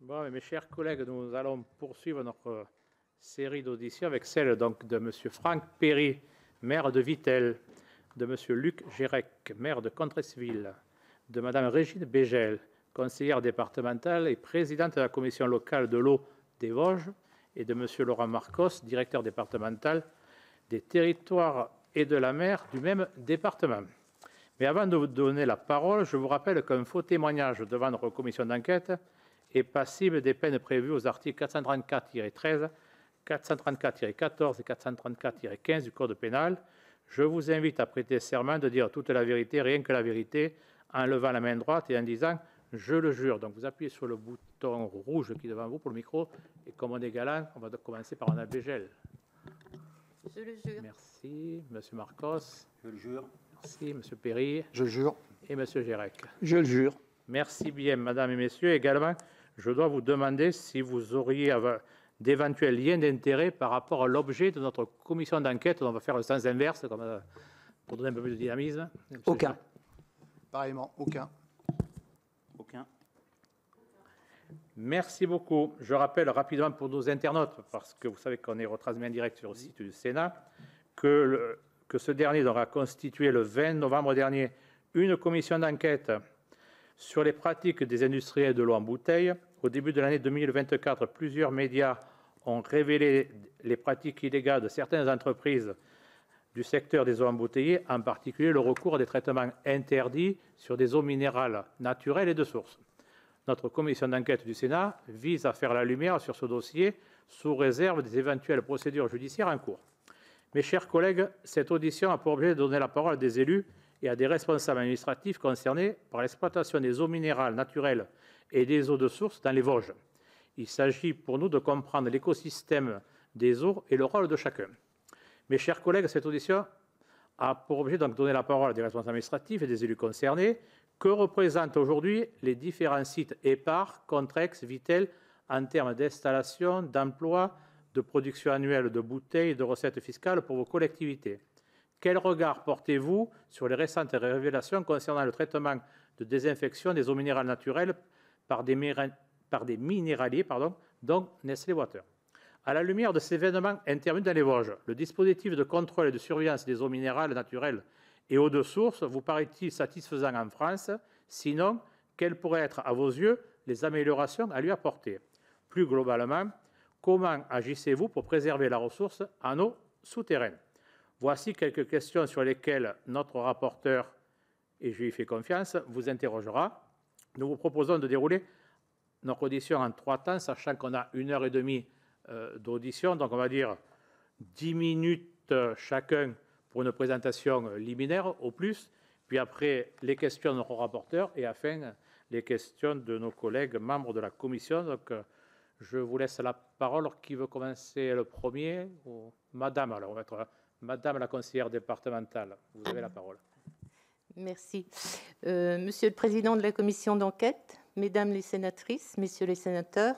Bon, mes chers collègues, nous allons poursuivre notre série d'auditions avec celle donc, de M. Franck Perry, maire de Vittel, de M. Luc Gérec, maire de Contresville, de Mme Régine Bégel, conseillère départementale et présidente de la commission locale de l'eau des Vosges, et de M. Laurent Marcos, directeur départemental des territoires et de la mer du même département. Mais avant de vous donner la parole, je vous rappelle qu'un faux témoignage devant notre commission d'enquête est passible des peines prévues aux articles 434-13, 434-14 et 434-15 du Code pénal. Je vous invite à prêter serment de dire toute la vérité, rien que la vérité, en levant la main droite et en disant « Je le jure ». Donc vous appuyez sur le bouton rouge qui est devant vous pour le micro. Et comme on est galant, on va commencer par Mme Bégel. Je le jure. Merci. M. Marcos. Je le jure. Merci. M. Perry. Je le jure. Et M. Gérec. Je le jure. Merci bien, Madame et Messieurs. Également, je dois vous demander si vous auriez d'éventuels liens d'intérêt par rapport à l'objet de notre commission d'enquête. On va faire le sens inverse pour donner un peu plus de dynamisme. Aucun. Pareillement, aucun. Aucun. Merci beaucoup. Je rappelle rapidement pour nos internautes, parce que vous savez qu'on est retransmis en direct sur le site du Sénat, que ce dernier aura constitué le 20 novembre dernier une commission d'enquête sur les pratiques des industriels de l'eau en bouteille. Au début de l'année 2024, plusieurs médias ont révélé les pratiques illégales de certaines entreprises du secteur des eaux embouteillées, en particulier le recours à des traitements interdits sur des eaux minérales naturelles et de source. Notre commission d'enquête du Sénat vise à faire la lumière sur ce dossier sous réserve des éventuelles procédures judiciaires en cours. Mes chers collègues, cette audition a pour objet de donner la parole à des élus et à des responsables administratifs concernés par l'exploitation des eaux minérales naturelles et des eaux de source dans les Vosges. Il s'agit pour nous de comprendre l'écosystème des eaux et le rôle de chacun. Mes chers collègues, cette audition a pour objet de donner la parole à des responsables administratifs et des élus concernés. Que représentent aujourd'hui les différents sites EPAR, Contrex, Vittel en termes d'installation, d'emploi, de production annuelle de bouteilles et de recettes fiscales pour vos collectivités? Quel regard portez-vous sur les récentes révélations concernant le traitement de désinfection des eaux minérales naturelles par des minéraliers, dont Nestlé Water? À la lumière de ces événements intervenus dans les Vosges, le dispositif de contrôle et de surveillance des eaux minérales naturelles et eaux de source vous paraît-il satisfaisant en France? Sinon, quelles pourraient être, à vos yeux, les améliorations à lui apporter? Plus globalement, comment agissez-vous pour préserver la ressource en eau souterraine? Voici quelques questions sur lesquelles notre rapporteur, et je lui fais confiance, vous interrogera. Nous vous proposons de dérouler notre audition en 3 temps, sachant qu'on a 1h30 d'audition, donc on va dire 10 minutes chacun pour une présentation liminaire au plus, puis après les questions de notre rapporteur et enfin les questions de nos collègues membres de la commission. Donc je vous laisse la parole. Qui veut commencer le premier? Madame, alors on va être Madame la conseillère départementale, vous avez la parole. Merci. Monsieur le Président de la commission d'enquête, Mesdames les sénatrices, Messieurs les sénateurs,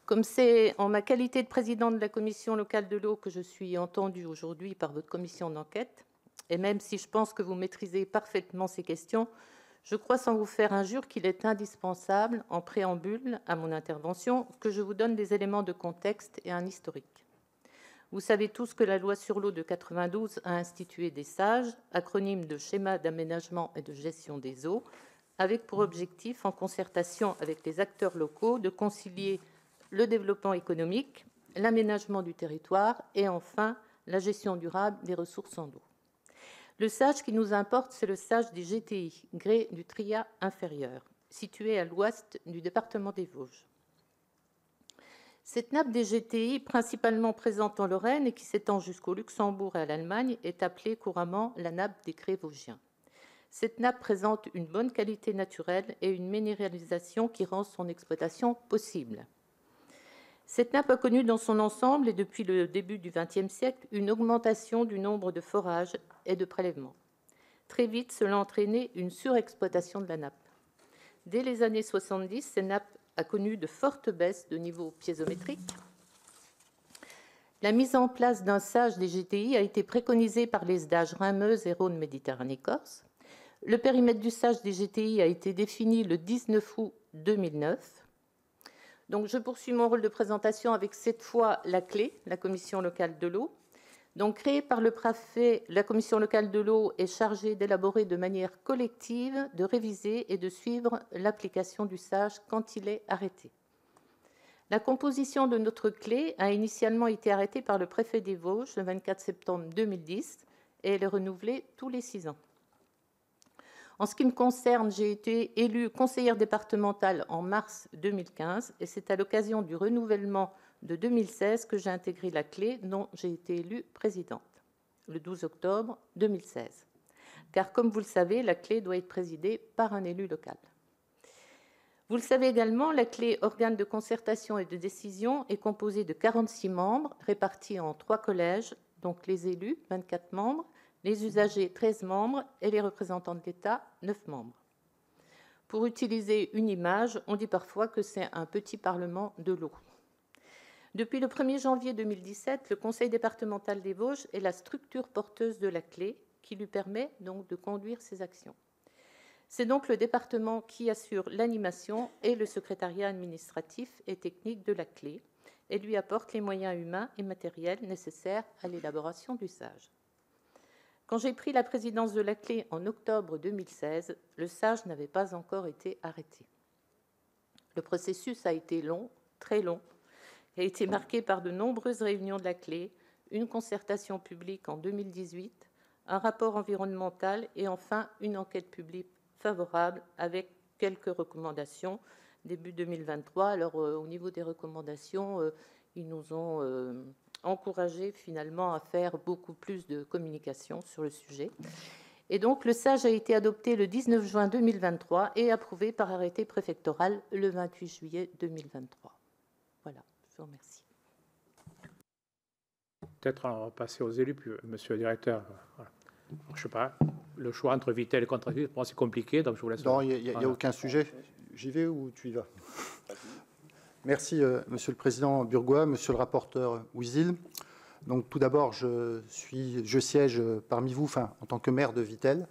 comme c'est en ma qualité de présidente de la commission locale de l'eau que je suis entendue aujourd'hui par votre commission d'enquête, et même si je pense que vous maîtrisez parfaitement ces questions, je crois sans vous faire injure qu'il est indispensable, en préambule à mon intervention, que je vous donne des éléments de contexte et un historique. Vous savez tous que la loi sur l'eau de 92 a institué des SAGE, acronyme de schéma d'aménagement et de gestion des eaux, avec pour objectif, en concertation avec les acteurs locaux, de concilier le développement économique, l'aménagement du territoire et enfin la gestion durable des ressources en eau. Le SAGE qui nous importe, c'est le SAGE des GTI, gré du Trias inférieur, situé à l'ouest du département des Vosges. Cette nappe des GTI, principalement présente en Lorraine et qui s'étend jusqu'au Luxembourg et à l'Allemagne, est appelée couramment la nappe des grès vosgiens. Cette nappe présente une bonne qualité naturelle et une minéralisation qui rend son exploitation possible. Cette nappe a connu dans son ensemble, et depuis le début du XXe siècle, une augmentation du nombre de forages et de prélèvements. Très vite, cela a entraîné une surexploitation de la nappe. Dès les années 70, cette nappe a connu de fortes baisses de niveau piézométrique. La mise en place d'un SAGE des GTI a été préconisée par les SDAGE Rhin-Meuse et Rhône-Méditerranée-Corse. Le périmètre du SAGE des GTI a été défini le 19 août 2009. Donc, je poursuis mon rôle de présentation avec cette fois la CLÉ, la Commission locale de l'eau. Donc, créée par le préfet, la Commission locale de l'eau est chargée d'élaborer de manière collective, de réviser et de suivre l'application du SAGE quand il est arrêté. La composition de notre CLÉ a initialement été arrêtée par le préfet des Vosges le 24 septembre 2010 et elle est renouvelée tous les 6 ans. En ce qui me concerne, j'ai été élue conseillère départementale en mars 2015 et c'est à l'occasion du renouvellement de 2016 que j'ai intégré la CLÉ, dont j'ai été élue présidente, le 12 octobre 2016. Car, comme vous le savez, la CLÉ doit être présidée par un élu local. Vous le savez également, la CLÉ, organe de concertation et de décision, est composée de 46 membres répartis en 3 collèges, donc les élus, 24 membres, les usagers, 13 membres, et les représentants de l'État, 9 membres. Pour utiliser une image, on dit parfois que c'est un petit parlement de l'eau. Depuis le 1er janvier 2017, le Conseil départemental des Vosges est la structure porteuse de la CLÉ qui lui permet donc de conduire ses actions. C'est donc le département qui assure l'animation et le secrétariat administratif et technique de la CLÉ et lui apporte les moyens humains et matériels nécessaires à l'élaboration du SAGE. Quand j'ai pris la présidence de la CLÉ en octobre 2016, le SAGE n'avait pas encore été arrêté. Le processus a été long, très long, et a été marqué par de nombreuses réunions de la CLÉ, une concertation publique en 2018, un rapport environnemental et enfin une enquête publique favorable avec quelques recommandations début 2023. Alors, au niveau des recommandations, ils nous ont encouragés finalement à faire beaucoup plus de communication sur le sujet. Et donc, le SAGE a été adopté le 19 juin 2023 et approuvé par arrêté préfectoral le 28 juillet 2023. Voilà, je vous remercie. Peut-être on va passer aux élus, monsieur le directeur. Voilà. Je ne sais pas, le choix entre Vitel et Contractif, pour moi c'est compliqué, donc je vous laisse. Non, il n'y a aucun sujet. J'y vais ou tu y vas? Merci, monsieur le président Burgois, monsieur le rapporteur Ouizil. Donc, tout d'abord, je siège parmi vous, en tant que maire de Vitel,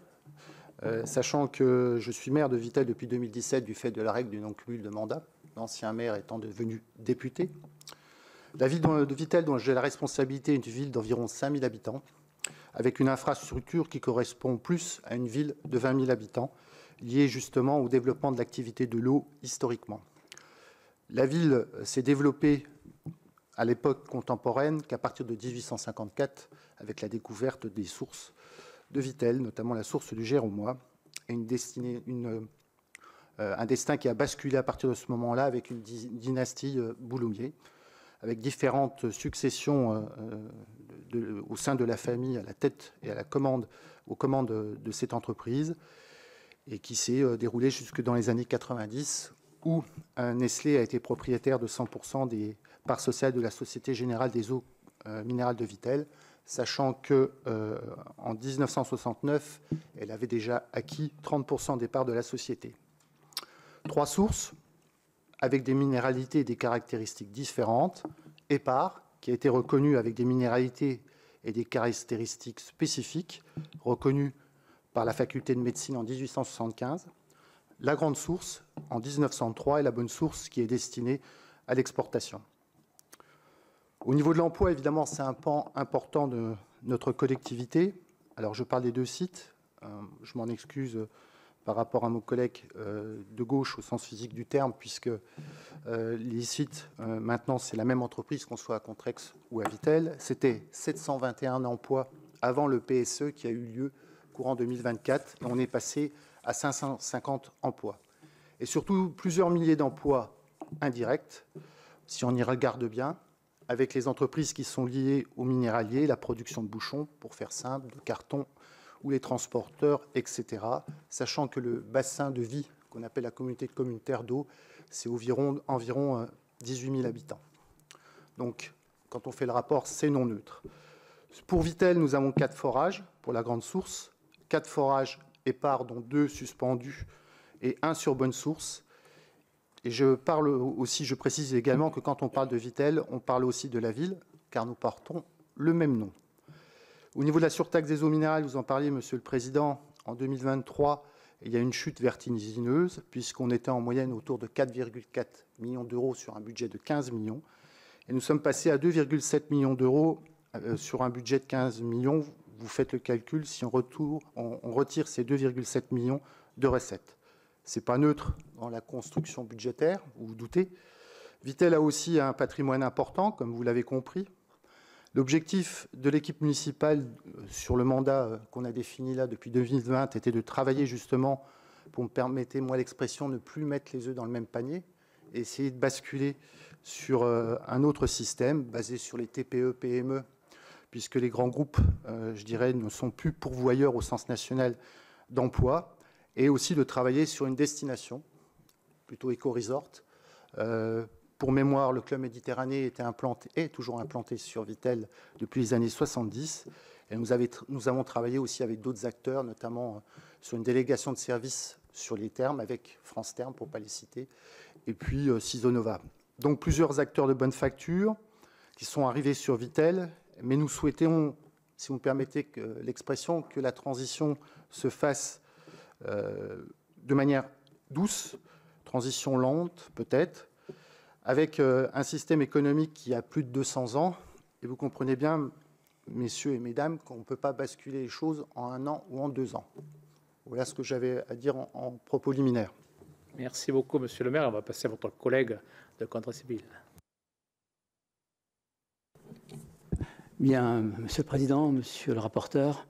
sachant que je suis maire de Vitel depuis 2017 du fait de la règle du non-cumul de mandat, l'ancien maire étant devenu député. La ville de Vitel, dont j'ai la responsabilité, est une ville d'environ 5 000 habitants, avec une infrastructure qui correspond plus à une ville de 20 000 habitants, liée justement au développement de l'activité de l'eau historiquement. La ville s'est développée à l'époque contemporaine qu'à partir de 1854, avec la découverte des sources de Vitel, notamment la source du Géromois, et un destin qui a basculé à partir de ce moment-là avec une dynastie Bouloumier, avec différentes successions au sein de la famille, à la tête et aux commandes de cette entreprise, et qui s'est déroulée jusque dans les années 90, où Nestlé a été propriétaire de 100% des parts sociales de la Société Générale des Eaux Minérales de Vitel, sachant qu'en 1969, elle avait déjà acquis 30% des parts de la société. 3 sources, avec des minéralités et des caractéristiques différentes. Épar, qui a été reconnu avec des minéralités et des caractéristiques spécifiques, reconnues par la faculté de médecine en 1875. La Grande Source en 1903 et la Bonne Source qui est destinée à l'exportation. Au niveau de l'emploi, évidemment, c'est un pan important de notre collectivité. Alors, je parle des 2 sites. Je m'en excuse par rapport à mon collègue de gauche au sens physique du terme, puisque les sites, maintenant, c'est la même entreprise, qu'on soit à Contrex ou à Vitel. C'était 721 emplois avant le PSE qui a eu lieu courant 2024. Et on est passé à 550 emplois. Et surtout, plusieurs milliers d'emplois indirects, si on y regarde bien, avec les entreprises qui sont liées aux minéraliers, la production de bouchons, pour faire simple, de carton, ou les transporteurs, etc., sachant que le bassin de vie qu'on appelle la communauté communautaire d'eau, c'est environ 18 000 habitants. Donc, quand on fait le rapport, c'est non neutre. Pour Vitel, nous avons 4 forages pour la Grande Source, 4 forages épars, dont 2 suspendus et 1 sur Bonne Source. Et je précise également que quand on parle de Vitel, on parle aussi de la ville, car nous portons le même nom. Au niveau de la surtaxe des eaux minérales, vous en parliez, Monsieur le Président, en 2023, il y a une chute vertigineuse, puisqu'on était en moyenne autour de 4,4 millions d'euros sur un budget de 15 millions. Et nous sommes passés à 2,7 millions d'euros sur un budget de 15 millions. Vous faites le calcul, si on retire ces 2,7 millions de recettes. Ce n'est pas neutre dans la construction budgétaire, vous vous doutez. Vittel a aussi un patrimoine important, comme vous l'avez compris. L'objectif de l'équipe municipale sur le mandat qu'on a défini là depuis 2020 était de travailler justement, pour me permettre, moi l'expression, ne plus mettre les œufs dans le même panier, et essayer de basculer sur un autre système basé sur les TPE, PME, puisque les grands groupes, je dirais, ne sont plus pourvoyeurs au sens national d'emploi, et aussi de travailler sur une destination, plutôt éco-resort. Pour mémoire, le Club Méditerranée est toujours implanté sur Vittel depuis les années 70. Et nous avons travaillé aussi avec d'autres acteurs, notamment sur une délégation de services sur les thermes, avec France Terme, pour ne pas les citer, et puis Cisonova. Donc plusieurs acteurs de bonne facture qui sont arrivés sur Vittel, mais nous souhaitons, si vous me permettez l'expression, que la transition se fasse de manière douce, transition lente peut-être, avec un système économique qui a plus de 200 ans. Et vous comprenez bien, messieurs et mesdames, qu'on ne peut pas basculer les choses en 1 an ou en 2 ans. Voilà ce que j'avais à dire en propos liminaire. Merci beaucoup, monsieur le maire. On va passer à votre collègue de Contrat civil. Bien, monsieur le président, monsieur le rapporteur,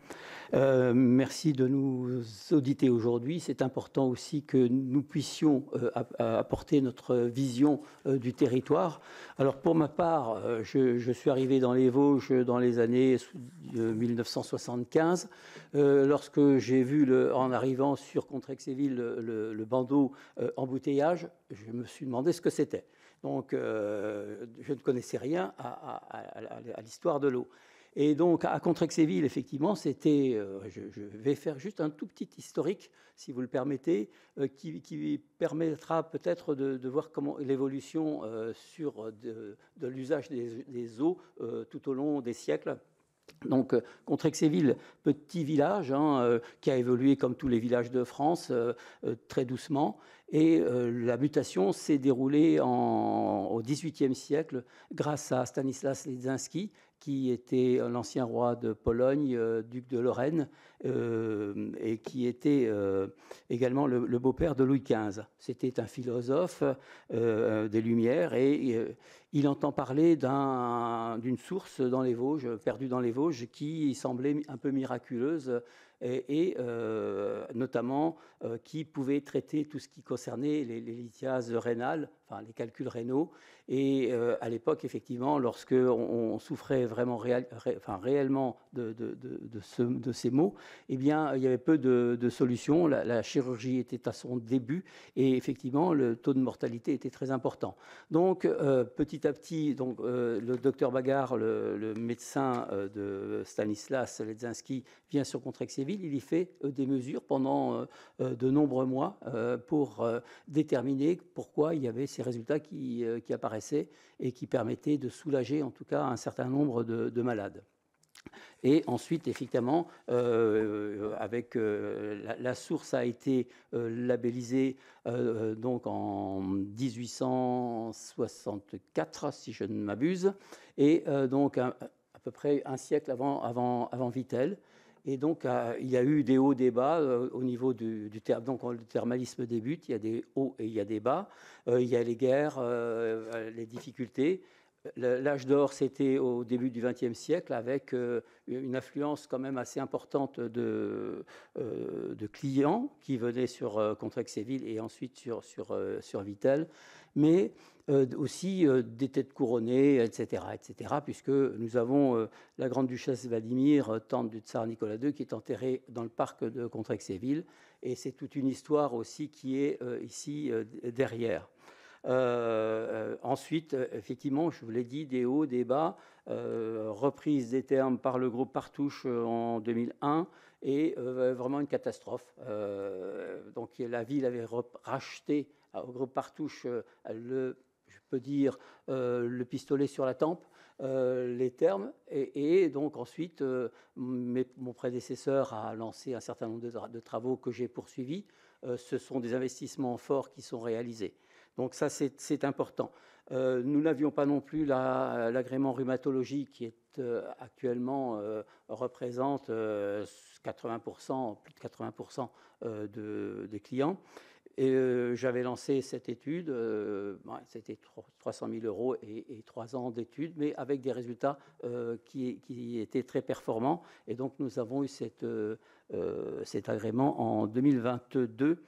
merci de nous auditer aujourd'hui. C'est important aussi que nous puissions apporter notre vision du territoire. Alors pour ma part, je suis arrivé dans les Vosges dans les années 1975. Lorsque j'ai vu, en arrivant sur Contrexéville, le bandeau embouteillage, je me suis demandé ce que c'était. Donc, je ne connaissais rien à l'histoire de l'eau. Et donc, à Contrexéville, effectivement, c'était... je vais faire juste un tout petit historique, si vous le permettez, qui permettra peut-être de voir comment l'évolution de l'usage des eaux tout au long des siècles. Donc, Contrexéville, petit village qui a évolué comme tous les villages de France, très doucement. Et la mutation s'est déroulée au XVIIIe siècle grâce à Stanislas Ledzinski, qui était l'ancien roi de Pologne, duc de Lorraine, et qui était également le beau-père de Louis XV. C'était un philosophe des Lumières, et il entend parler d'une source dans les Vosges, perdue dans les Vosges, qui semblait un peu miraculeuse, et notamment qui pouvait traiter tout ce qui concernait les lithiases rénales, enfin les calculs rénaux. Et à l'époque, effectivement, lorsque on souffrait vraiment réellement de ces maux, eh bien, il y avait peu de solutions. La chirurgie était à son début, et effectivement, le taux de mortalité était très important. Donc, petit à petit, le docteur Bagard, le médecin de Stanislas Ledzinski, vient sur Contrexéville. Il y fait des mesures pendant de nombreux mois pour déterminer pourquoi il y avait ces résultats qui apparaissaient et qui permettaient de soulager en tout cas un certain nombre de malades. Et ensuite, effectivement, avec la source a été labellisée donc en 1864, si je ne m'abuse, et donc à peu près un siècle avant Vittel. Et donc, il y a eu des hauts, des bas au niveau du terme. Donc, le thermalisme débute, il y a des hauts et il y a des bas. Il y a les guerres, les difficultés. L'âge d'or, c'était au début du XXe siècle, avec une affluence quand même assez importante de clients qui venaient sur Contrexéville et ensuite sur Vittel. Mais aussi des têtes couronnées, etc., puisque nous avons la grande duchesse Vladimir, tante du tsar Nicolas II, qui est enterrée dans le parc de Contrexéville, et c'est toute une histoire aussi qui est ici derrière. Ensuite, effectivement, je vous l'ai dit, des hauts, des bas, reprise des termes par le groupe Partouche en 2001, et vraiment une catastrophe. Donc la ville avait racheté au groupe Partouche le pistolet sur la tempe, les termes. Et donc ensuite, mon prédécesseur a lancé un certain nombre de travaux que j'ai poursuivis. Ce sont des investissements forts qui sont réalisés. Donc ça, c'est important. Nous n'avions pas non plus l'agrément rhumatologie qui est actuellement représente 80%, plus de 80% des clients. Et j'avais lancé cette étude, c'était 300 000 € et 3 ans d'études, mais avec des résultats qui étaient très performants. Et donc nous avons eu cet agrément en 2022.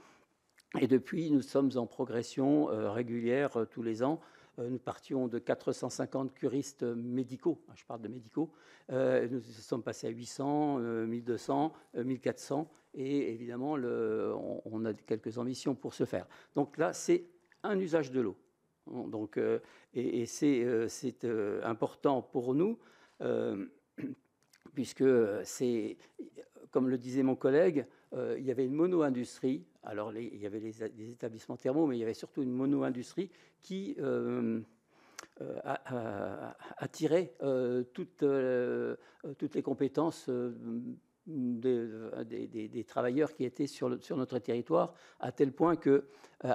Et depuis, nous sommes en progression régulière tous les ans. Nous partions de 450 curistes médicaux, je parle de médicaux, nous sommes passés à 800, 1200, 1400, et évidemment, on a quelques ambitions pour ce faire. Donc là, c'est un usage de l'eau. Donc, et c'est important pour nous, puisque c'est, comme le disait mon collègue, il y avait une mono-industrie. Alors, il y avait des établissements thermaux, mais il y avait surtout une mono-industrie qui attirait toutes les compétences des travailleurs qui étaient sur notre territoire, à tel point qu'à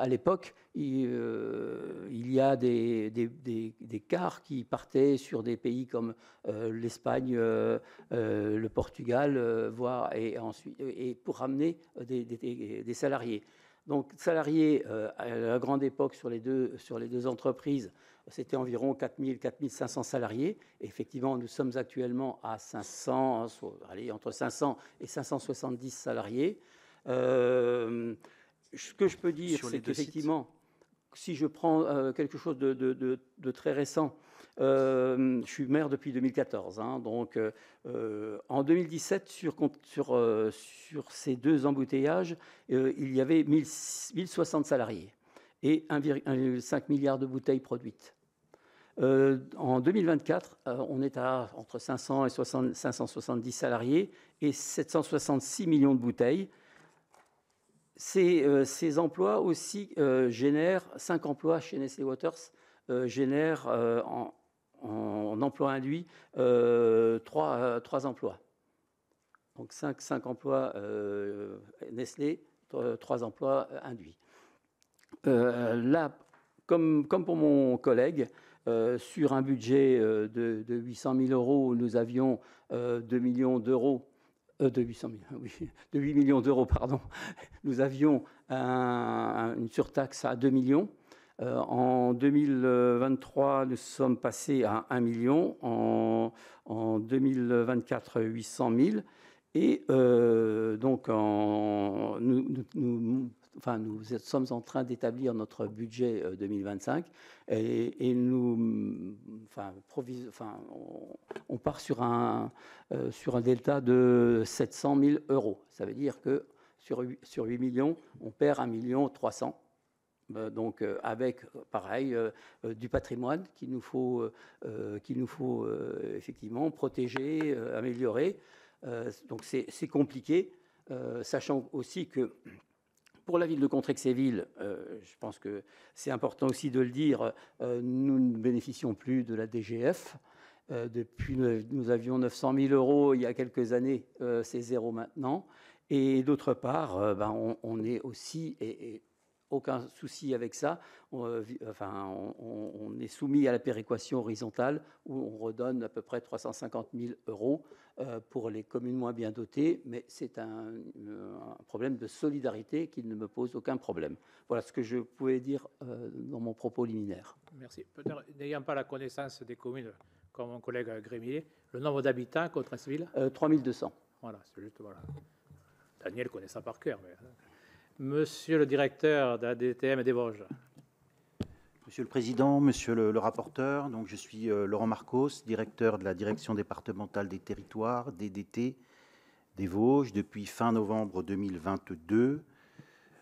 l'époque, il y a des cars qui partaient sur des pays comme l'Espagne, le Portugal, voire, et pour ramener des salariés. Donc, salariés, à la grande époque, sur les deux entreprises, c'était environ 4 500 salariés. Et effectivement, nous sommes actuellement à 500, entre 500 et 570 salariés. Ce que je peux dire, c'est qu'effectivement, si je prends quelque chose de très récent, je suis maire depuis 2014. Donc, en 2017, sur ces deux embouteillages, il y avait 1060 salariés et 1,5 milliard de bouteilles produites. En 2024, on est à entre 500 et 570 salariés et 766 millions de bouteilles. Ces emplois aussi génèrent 5 emplois chez Nestlé Waters, génèrent en emploi induit 3 emplois. Donc 5 emplois Nestlé, 3 emplois induits. Là, comme pour mon collègue, sur un budget de 800 000 €, nous avions 2 millions d'euros. De 8 millions d'euros, pardon. Nous avions une surtaxe à 2 millions. En 2023, nous sommes passés à 1 million. En 2024, 800 000. Et donc, nous sommes en train d'établir notre budget 2025 et on part sur un delta de 700 000 €. Ça veut dire que sur 8 millions, on perd 1 300 000. Donc, avec, pareil, du patrimoine qu'il nous faut effectivement protéger, améliorer. Donc, c'est compliqué, sachant aussi que pour la ville de Contrexéville, je pense que c'est important aussi de le dire, nous ne bénéficions plus de la DGF. Depuis, nous avions 900 000 € il y a quelques années, c'est zéro maintenant. Et d'autre part, on est aussi, et aucun souci avec ça, on est soumis à la péréquation horizontale où on redonne à peu près 350 000 € pour les communes moins bien dotées, mais c'est un problème de solidarité qui ne me pose aucun problème. Voilà ce que je pouvais dire dans mon propos liminaire. Merci. Peut-être, n'ayant pas la connaissance des communes, comme mon collègue Grémier, le nombre d'habitants à Contrexéville 3200. Voilà, c'est juste, voilà. Daniel connaît ça par cœur. Mais... Monsieur le directeur de la DTM des Vosges. Monsieur le Président, Monsieur le rapporteur, donc je suis Laurent Marcos, directeur de la Direction départementale des territoires, DDT, des Vosges, depuis fin novembre 2022.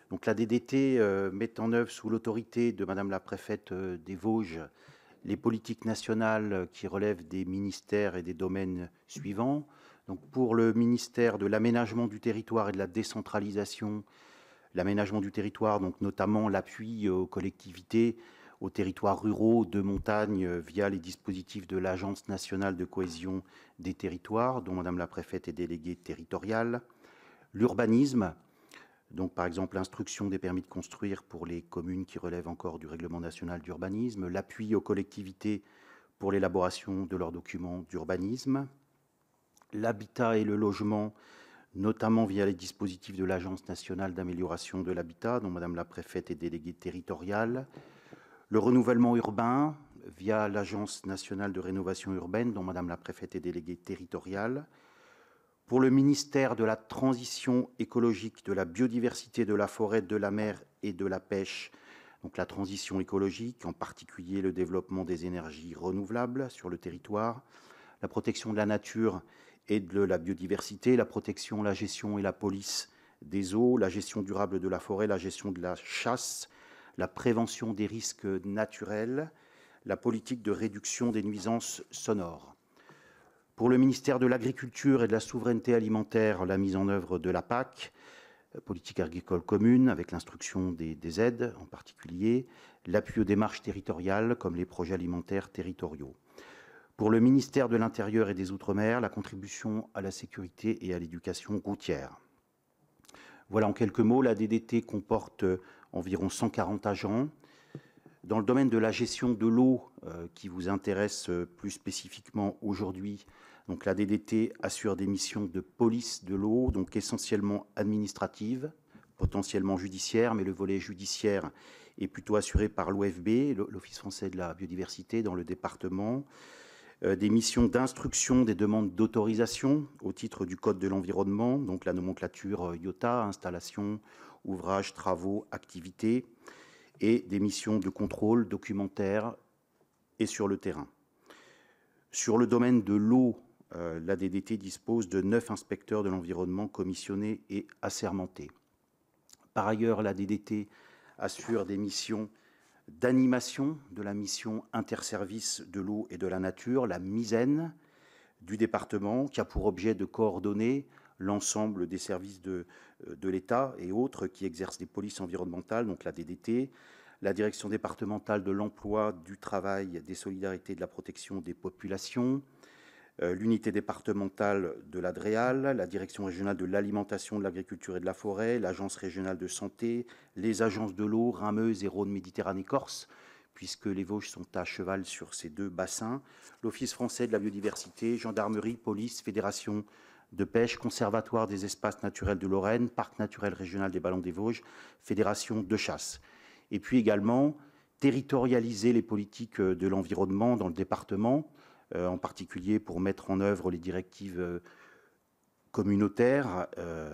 Donc la DDT met en œuvre sous l'autorité de Madame la préfète des Vosges les politiques nationales qui relèvent des ministères et des domaines suivants. Donc pour le ministère de l'aménagement du territoire et de la décentralisation, l'aménagement du territoire, donc notamment l'appui aux collectivités, aux territoires ruraux de montagne via les dispositifs de l'Agence nationale de cohésion des territoires, dont Madame la préfète est déléguée territoriale. L'urbanisme, donc par exemple l'instruction des permis de construire pour les communes qui relèvent encore du règlement national d'urbanisme, l'appui aux collectivités pour l'élaboration de leurs documents d'urbanisme, l'habitat et le logement, notamment via les dispositifs de l'Agence nationale d'amélioration de l'habitat, dont Madame la préfète est déléguée territoriale, le renouvellement urbain via l'Agence nationale de rénovation urbaine, dont Madame la préfète est déléguée territoriale, pour le ministère de la transition écologique, de la biodiversité, de la forêt, de la mer et de la pêche, donc la transition écologique, en particulier le développement des énergies renouvelables sur le territoire, la protection de la nature et de la biodiversité, la protection, la gestion et la police des eaux, la gestion durable de la forêt, la gestion de la chasse, la prévention des risques naturels, la politique de réduction des nuisances sonores. Pour le ministère de l'Agriculture et de la Souveraineté alimentaire, la mise en œuvre de la PAC, politique agricole commune, avec l'instruction des aides en particulier, l'appui aux démarches territoriales comme les projets alimentaires territoriaux. Pour le ministère de l'Intérieur et des Outre-mer, la contribution à la sécurité et à l'éducation routière. Voilà en quelques mots, la DDT comporte environ 140 agents. Dans le domaine de la gestion de l'eau, qui vous intéresse plus spécifiquement aujourd'hui, donc la DDT assure des missions de police de l'eau, donc essentiellement administratives, potentiellement judiciaires, mais le volet judiciaire est plutôt assuré par l'OFB, l'Office français de la biodiversité dans le département. Des missions d'instruction des demandes d'autorisation au titre du Code de l'environnement, donc la nomenclature IOTA, installation, ouvrages, travaux, activités, et des missions de contrôle documentaire et sur le terrain. Sur le domaine de l'eau, la DDT dispose de 9 inspecteurs de l'environnement commissionnés et assermentés. Par ailleurs, la DDT assure des missions d'animation de la mission interservice de l'eau et de la nature, la MISEN du département, qui a pour objet de coordonner l'ensemble des services de l'État et autres qui exercent des polices environnementales, donc la DDT, la direction départementale de l'emploi, du travail, des solidarités et de la protection des populations, l'unité départementale de la DREAL, la direction régionale de l'alimentation, de l'agriculture et de la forêt, l'agence régionale de santé, les agences de l'eau, Rhin-Meuse et Rhône-Méditerranée-Corse, puisque les Vosges sont à cheval sur ces deux bassins, l'Office français de la biodiversité, gendarmerie, police, fédération de pêche, conservatoire des espaces naturels de Lorraine, parc naturel régional des Ballons des Vosges, fédération de chasse. Et puis également territorialiser les politiques de l'environnement dans le département, en particulier pour mettre en œuvre les directives communautaires,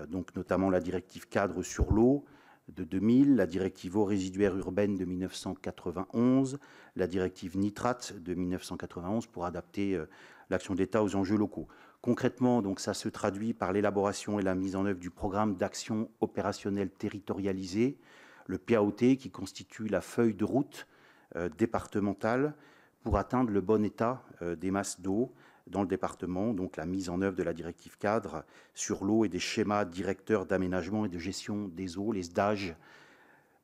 donc notamment la directive cadre sur l'eau de 2000, la directive eau résiduaire urbaine de 1991, la directive nitrate de 1991 pour adapter l'action de l'État aux enjeux locaux. Concrètement, donc, ça se traduit par l'élaboration et la mise en œuvre du programme d'action opérationnelle territorialisée, le PAOT, qui constitue la feuille de route départementale pour atteindre le bon état des masses d'eau dans le département, donc la mise en œuvre de la directive cadre sur l'eau et des schémas directeurs d'aménagement et de gestion des eaux, les SDAGE,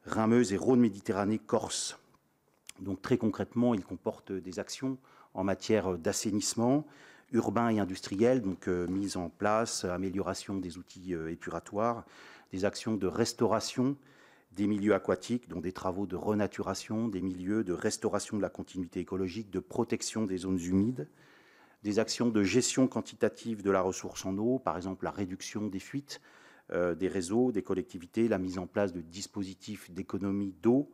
Rhin-Meuse et Rhône-Méditerranée-Corse. Donc très concrètement, il comporte des actions en matière d'assainissement urbain et industriel, donc mise en place, amélioration des outils épuratoires, des actions de restauration des milieux aquatiques, dont des travaux de renaturation des milieux, de restauration de la continuité écologique, de protection des zones humides, des actions de gestion quantitative de la ressource en eau, par exemple la réduction des fuites des réseaux, des collectivités, la mise en place de dispositifs d'économie d'eau,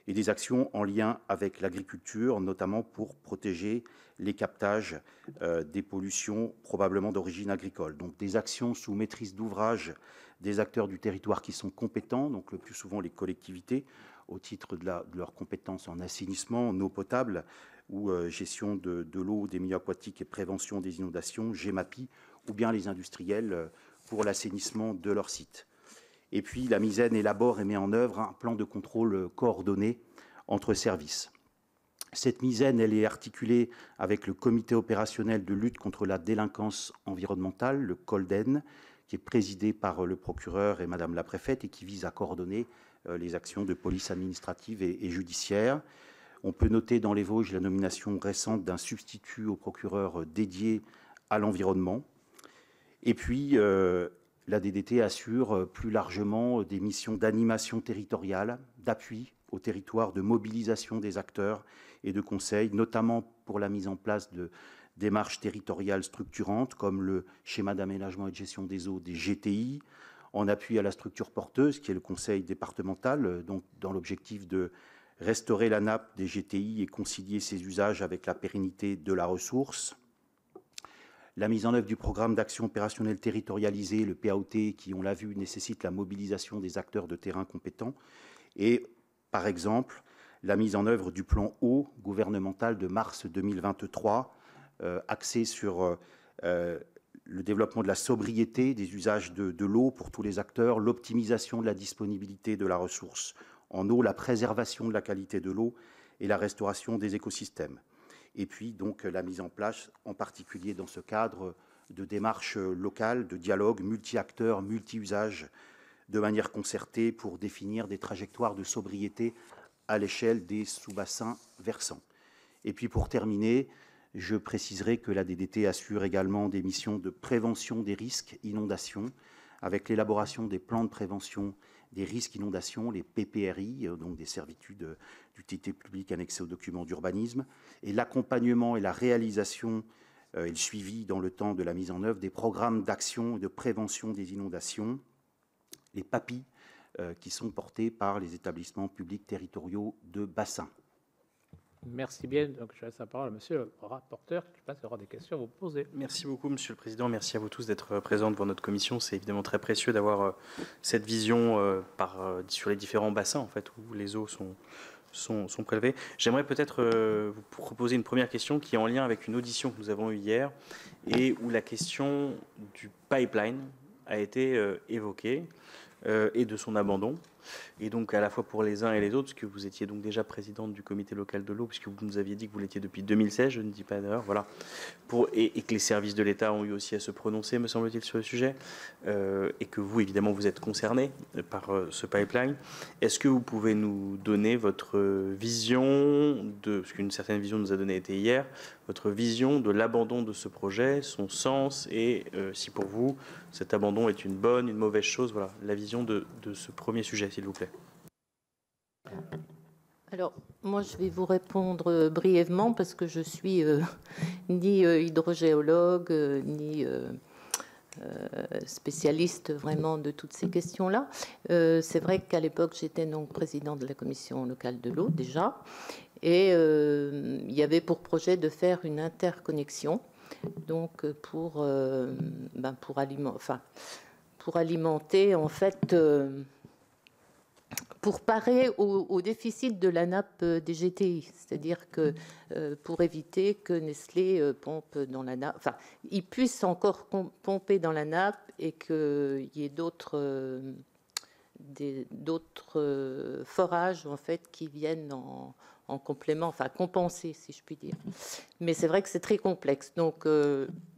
et des actions en lien avec l'agriculture, notamment pour protéger les captages des pollutions probablement d'origine agricole. Donc des actions sous maîtrise d'ouvrage des acteurs du territoire qui sont compétents, donc le plus souvent les collectivités, au titre de leurs compétences en assainissement, en eau potable, ou gestion de l'eau, des milieux aquatiques et prévention des inondations, GEMAPI, ou bien les industriels pour l'assainissement de leur site. Et puis la MISEN élabore et met en œuvre un plan de contrôle coordonné entre services. Cette MISEN, elle est articulée avec le comité opérationnel de lutte contre la délinquance environnementale, le COLDEN, qui est présidé par le procureur et Madame la préfète et qui vise à coordonner les actions de police administrative et judiciaire. On peut noter dans les Vosges la nomination récente d'un substitut au procureur dédié à l'environnement. Et puis, la DDT assure plus largement des missions d'animation territoriale, d'appui au territoire, de mobilisation des acteurs et de conseil, notamment pour la mise en place de démarches territoriales structurantes, comme le schéma d'aménagement et de gestion des eaux des GTI, en appui à la structure porteuse, qui est le conseil départemental, donc dans l'objectif de restaurer la nappe des GTI et concilier ses usages avec la pérennité de la ressource. La mise en œuvre du programme d'action opérationnelle territorialisée, le PAOT, qui, on l'a vu, nécessite la mobilisation des acteurs de terrain compétents. Et, par exemple, la mise en œuvre du plan eau gouvernemental de mars 2023, axé sur le développement de la sobriété des usages de l'eau pour tous les acteurs, l'optimisation de la disponibilité de la ressource en eau, la préservation de la qualité de l'eau et la restauration des écosystèmes. Et puis, donc, la mise en place, en particulier dans ce cadre, de démarches locales, de dialogue multi-acteurs, multi-usages, de manière concertée pour définir des trajectoires de sobriété à l'échelle des sous-bassins versants. Et puis, pour terminer, je préciserai que la DDT assure également des missions de prévention des risques inondations, avec l'élaboration des plans de prévention des risques inondations, les PPRI, donc des servitudes d'utilité publique annexées aux documents d'urbanisme, et l'accompagnement et la réalisation et le suivi dans le temps de la mise en œuvre des programmes d'action et de prévention des inondations, les PAPI, qui sont portés par les établissements publics territoriaux de bassin. Merci bien. Donc, je laisse la parole à monsieur le rapporteur. Je pense qu'il y aura des questions à vous poser. Merci beaucoup, Monsieur le Président. Merci à vous tous d'être présents devant notre commission. C'est évidemment très précieux d'avoir cette vision sur les différents bassins en fait, où les eaux sont prélevées. J'aimerais peut-être vous proposer une première question qui est en lien avec une audition que nous avons eue hier et où la question du pipeline a été évoquée et de son abandon. Et donc à la fois pour les uns et les autres, puisque vous étiez donc déjà présidente du comité local de l'eau, puisque vous nous aviez dit que vous l'étiez depuis 2016, je ne dis pas d'erreur, voilà, et que les services de l'État ont eu aussi à se prononcer, me semble-t-il, sur le sujet, et que vous, évidemment, vous êtes concerné par ce pipeline. Est-ce que vous pouvez nous donner votre vision, parce qu'une certaine vision nous a été hier, votre vision de l'abandon de ce projet, son sens, et si pour vous, cet abandon est une bonne, une mauvaise chose, voilà, la vision de ce premier sujet, s'il vous plaît. Alors, moi, je vais vous répondre brièvement parce que je suis ni hydrogéologue, ni spécialiste vraiment de toutes ces questions-là. C'est vrai qu'à l'époque, j'étais donc présidente de la commission locale de l'eau déjà, et il y avait pour projet de faire une interconnexion, donc pour alimenter en fait. Pour parer au déficit de la nappe des GTI, c'est-à-dire que pour éviter que Nestlé pompe dans la nappe, enfin, ils puissent encore pomper dans la nappe et qu'il y ait d'autres forages en fait qui viennent en complément, enfin compenser, si je puis dire. Mais c'est vrai que c'est très complexe. Donc,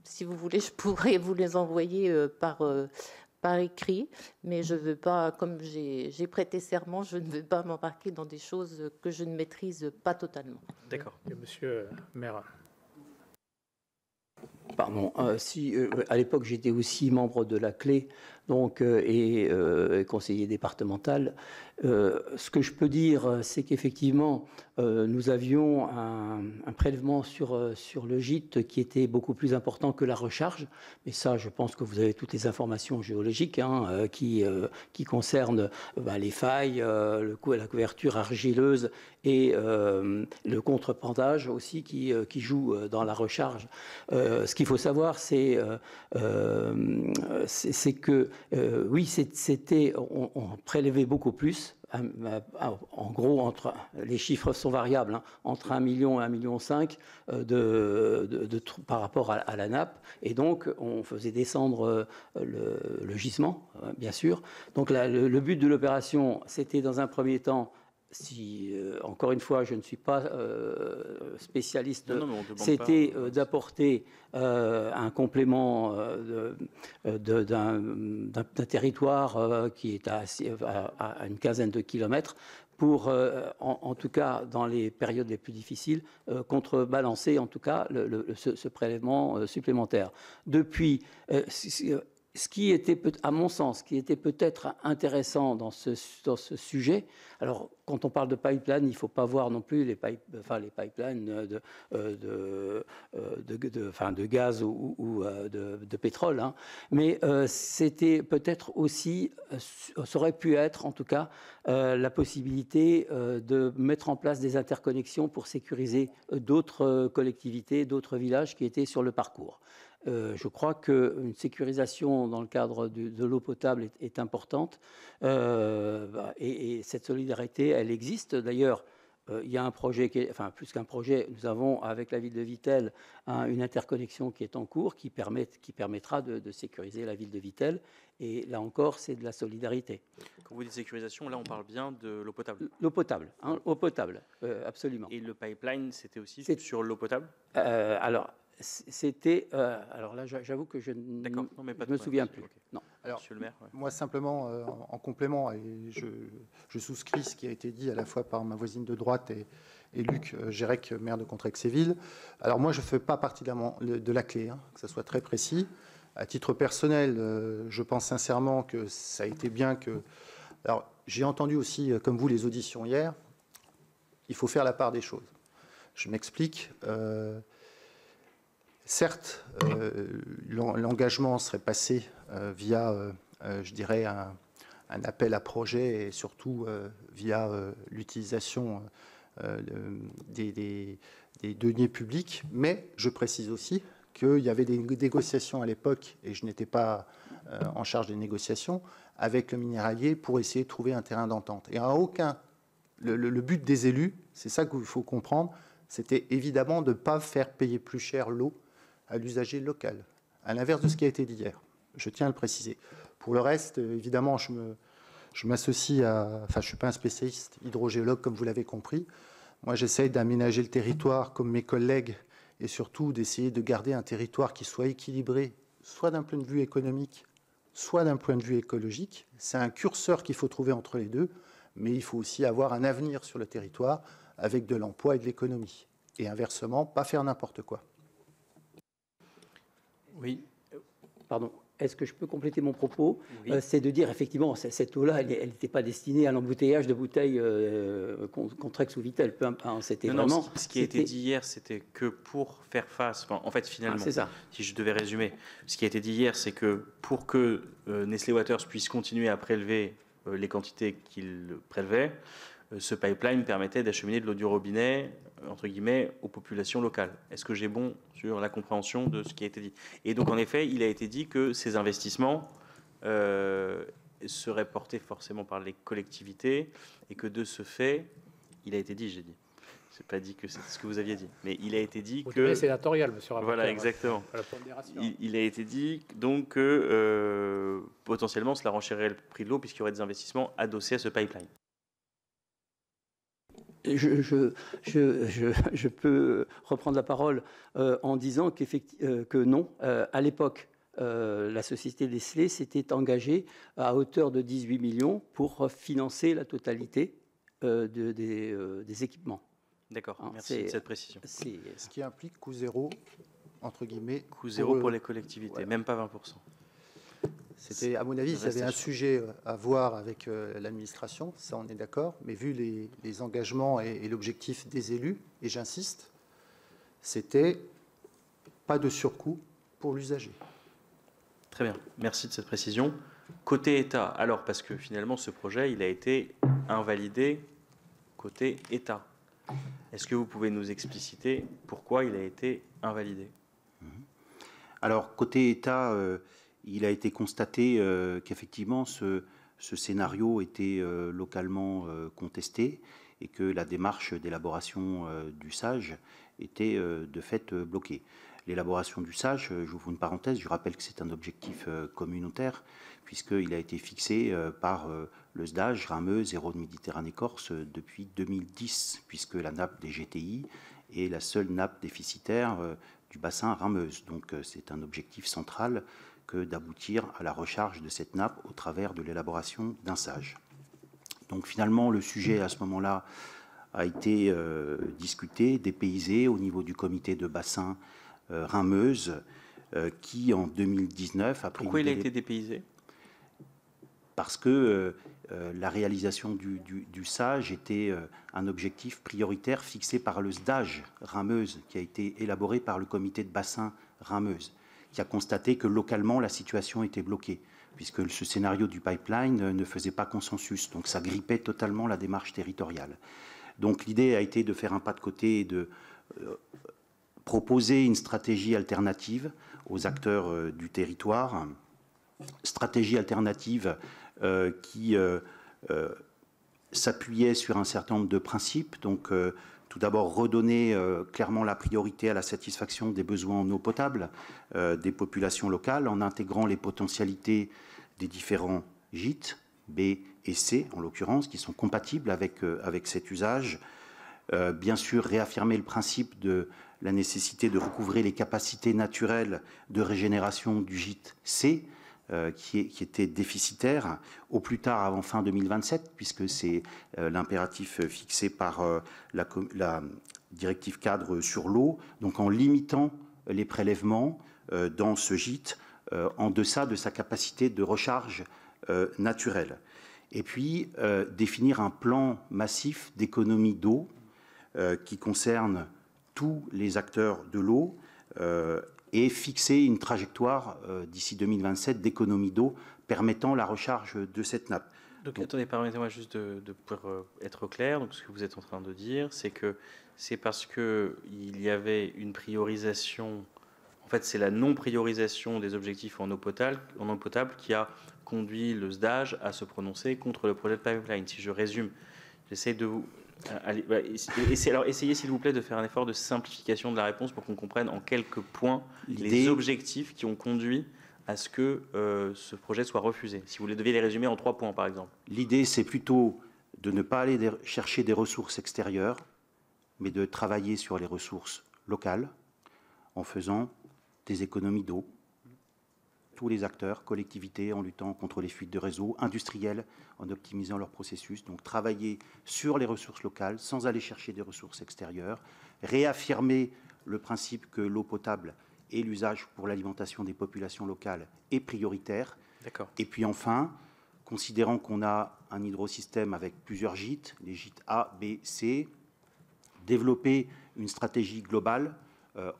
si vous voulez, je pourrais vous les envoyer par écrit, mais je ne veux pas, comme j'ai prêté serment, je ne veux pas m'embarquer dans des choses que je ne maîtrise pas totalement. D'accord. Monsieur le maire. Pardon. À l'époque, j'étais aussi membre de la CLE, donc, et conseiller départemental. Ce que je peux dire, c'est qu'effectivement, nous avions un prélèvement sur le gîte qui était beaucoup plus important que la recharge. Mais ça, je pense que vous avez toutes les informations géologiques qui concernent les failles, la couverture argileuse et le contrependage aussi qui joue dans la recharge. Ce qu'il faut savoir, c'est que oui, on prélevait beaucoup plus. En gros, les chiffres sont variables, entre 1 million et 1,5 million par rapport à la nappe. Et donc, on faisait descendre le gisement, bien sûr. Donc, le but de l'opération, c'était dans un premier temps, encore une fois, je ne suis pas spécialiste, c'était d'apporter un complément d'un territoire qui est à une quinzaine de kilomètres pour, en tout cas dans les périodes les plus difficiles, contrebalancer en tout cas ce prélèvement supplémentaire. Depuis, ce qui était, à mon sens, qui était peut-être intéressant dans ce sujet, alors quand on parle de pipeline, il ne faut pas voir non plus les pipelines de gaz ou de pétrole, hein, mais c'était peut-être aussi, ça aurait pu être en tout cas la possibilité de mettre en place des interconnexions pour sécuriser d'autres collectivités, d'autres villages qui étaient sur le parcours. Je crois qu'une sécurisation dans le cadre de l'eau potable est importante et cette solidarité, elle existe. D'ailleurs, il y a un projet, plus qu'un projet, nous avons avec la ville de Vittel une interconnexion qui est en cours qui permettra de sécuriser la ville de Vittel. Et là encore, c'est de la solidarité. Quand vous dites sécurisation, là on parle bien de l'eau potable. L'eau potable, hein, eau potable, absolument. Et le pipeline, c'était aussi sur l'eau potable? Alors, c'était. Alors là, j'avoue que je ne me souviens plus. Okay. Non. Alors, Monsieur le maire, ouais. Moi, simplement, en complément, et je souscris ce qui a été dit à la fois par ma voisine de droite et Luc Gérec, maire de Contrexéville. Alors, moi, je ne fais pas partie de la clé, hein, que ça soit très précis. À titre personnel, je pense sincèrement que ça a été bien que. Alors, j'ai entendu aussi, comme vous, les auditions hier. Il faut faire la part des choses. Je m'explique. Certes, l'engagement serait passé via, je dirais, un appel à projet et surtout via l'utilisation des deniers publics. Mais je précise aussi qu'il y avait des négociations à l'époque, et je n'étais pas en charge des négociations, avec le minéralier pour essayer de trouver un terrain d'entente. Et à aucun... Le but des élus, c'est ça qu'il faut comprendre, c'était évidemment de ne pas faire payer plus cher l'eau à l'usager local, à l'inverse de ce qui a été dit hier. Je tiens à le préciser. Pour le reste, évidemment, je m'associe à... Enfin, je ne suis pas un spécialiste hydrogéologue, comme vous l'avez compris. Moi, j'essaye d'aménager le territoire comme mes collègues et surtout d'essayer de garder un territoire qui soit équilibré, soit d'un point de vue économique, soit d'un point de vue écologique. C'est un curseur qu'il faut trouver entre les deux, mais il faut aussi avoir un avenir sur le territoire avec de l'emploi et de l'économie. Et inversement, pas faire n'importe quoi. Oui. Pardon. Est-ce que je peux compléter mon propos? Oui. C'est de dire, effectivement, cette eau-là, elle n'était pas destinée à l'embouteillage de bouteilles Contrex ou Vittel. C'était vraiment... Ce qui a été dit hier, c'était que pour faire face... en fait, finalement, si je devais résumer, ce qui a été dit hier, c'est que pour que Nestlé Waters puisse continuer à prélever les quantités qu'il prélevait, ce pipeline permettait d'acheminer de l'eau du robinet, entre guillemets, aux populations locales. Est-ce que j'ai bon sur la compréhension de ce qui a été dit? Et donc, en effet, il a été dit que ces investissements seraient portés forcément par les collectivités et que de ce fait, il a été dit, j'ai dit. Je n'ai pas dit que c'est ce que vous aviez dit, mais il a été dit que... C'est sénatorial, monsieur le rapporteur. Voilà, exactement. Il a été dit donc que potentiellement, cela renchérirait le prix de l'eau puisqu'il y aurait des investissements adossés à ce pipeline. Je peux reprendre la parole en disant que non. À l'époque, la société Nestlé s'était engagée à hauteur de 18 millions pour financer la totalité des équipements. D'accord, merci de cette précision. Ce qui implique coût zéro, entre guillemets. Coût zéro pour les collectivités, voilà. Même pas 20%. C'était, à mon avis, il y avait un sujet à voir avec l'administration, ça on est d'accord, mais vu les engagements et l'objectif des élus, et j'insiste, c'était pas de surcoût pour l'usager. Très bien, merci de cette précision. Côté État, alors parce que finalement ce projet, il a été invalidé côté État. Est-ce que vous pouvez nous expliciter pourquoi il a été invalidé? Alors, côté État, il a été constaté qu'effectivement, ce scénario était localement contesté et que la démarche d'élaboration du SAGE était de fait bloquée. L'élaboration du SAGE, j'ouvre une parenthèse, je rappelle que c'est un objectif communautaire puisqu'il a été fixé par le SDAGE, Rameuse et Rhône-Méditerranée-Corse depuis 2010, puisque la nappe des GTI est la seule nappe déficitaire du bassin Rameuse. Donc c'est un objectif central que d'aboutir à la recharge de cette nappe au travers de l'élaboration d'un SAGE. Donc finalement, le sujet à ce moment-là a été discuté, dépaysé au niveau du comité de bassin Rhin-Meuse, qui en 2019 a pris... Pourquoi il a été dépaysé? Parce que la réalisation du SAGE était un objectif prioritaire fixé par le SDAGE Rhin-Meuse, qui a été élaboré par le comité de bassin Rhin-Meuse, qui a constaté que localement la situation était bloquée, puisque ce scénario du pipeline ne faisait pas consensus, donc ça grippait totalement la démarche territoriale. Donc l'idée a été de faire un pas de côté et de proposer une stratégie alternative aux acteurs du territoire, stratégie alternative qui s'appuyait sur un certain nombre de principes. Donc, tout d'abord, redonner clairement la priorité à la satisfaction des besoins en eau potable des populations locales en intégrant les potentialités des différents gîtes, B et C en l'occurrence, qui sont compatibles avec cet usage. Bien sûr, réaffirmer le principe de la nécessité de recouvrer les capacités naturelles de régénération du gîte C, qui était déficitaire, au plus tard avant fin 2027, puisque c'est l'impératif fixé par la directive cadre sur l'eau, donc en limitant les prélèvements dans ce gîte en deçà de sa capacité de recharge naturelle. Et puis, définir un plan massif d'économie d'eau qui concerne tous les acteurs de l'eau et fixer une trajectoire d'ici 2027 d'économie d'eau permettant la recharge de cette nappe. Donc attendez, permettez-moi juste de pouvoir être clair. Donc, ce que vous êtes en train de dire, c'est que c'est parce qu'il y avait une priorisation, en fait c'est la non-priorisation des objectifs en eau potable qui a conduit le SDAGE à se prononcer contre le projet de pipeline. Si je résume, j'essaie de vous... Allez, alors essayez s'il vous plaît de faire un effort de simplification de la réponse pour qu'on comprenne en quelques points les objectifs qui ont conduit à ce que ce projet soit refusé. Si vous deviez les résumer en 3 points par exemple. L'idée c'est plutôt de ne pas aller chercher des ressources extérieures, mais de travailler sur les ressources locales en faisant des économies d'eau. Tous les acteurs, collectivités, en luttant contre les fuites de réseau, industriels, en optimisant leur processus. Donc travailler sur les ressources locales sans aller chercher des ressources extérieures. Réaffirmer le principe que l'eau potable et l'usage pour l'alimentation des populations locales est prioritaire. D'accord. Et puis enfin, considérant qu'on a un hydrosystème avec plusieurs gîtes, les gîtes A, B, C, développer une stratégie globale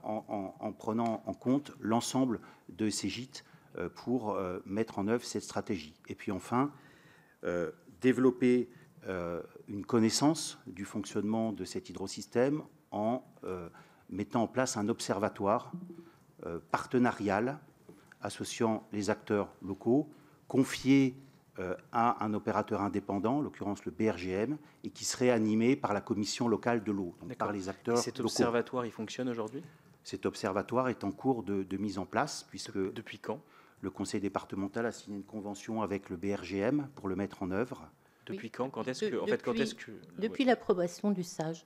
en prenant en compte l'ensemble de ces gîtes pour mettre en œuvre cette stratégie. Et puis enfin, développer une connaissance du fonctionnement de cet hydrosystème en mettant en place un observatoire partenarial associant les acteurs locaux, confié à un opérateur indépendant, en l'occurrence le BRGM, et qui serait animé par la commission locale de l'eau, donc par les acteurs locaux. Et cet observatoire, il fonctionne aujourd'hui ? Cet observatoire est en cours de mise en place, puisque... Depuis quand ? Le conseil départemental a signé une convention avec le BRGM pour le mettre en œuvre. Depuis quand ? Quand est-ce que Depuis l'approbation du SAGE.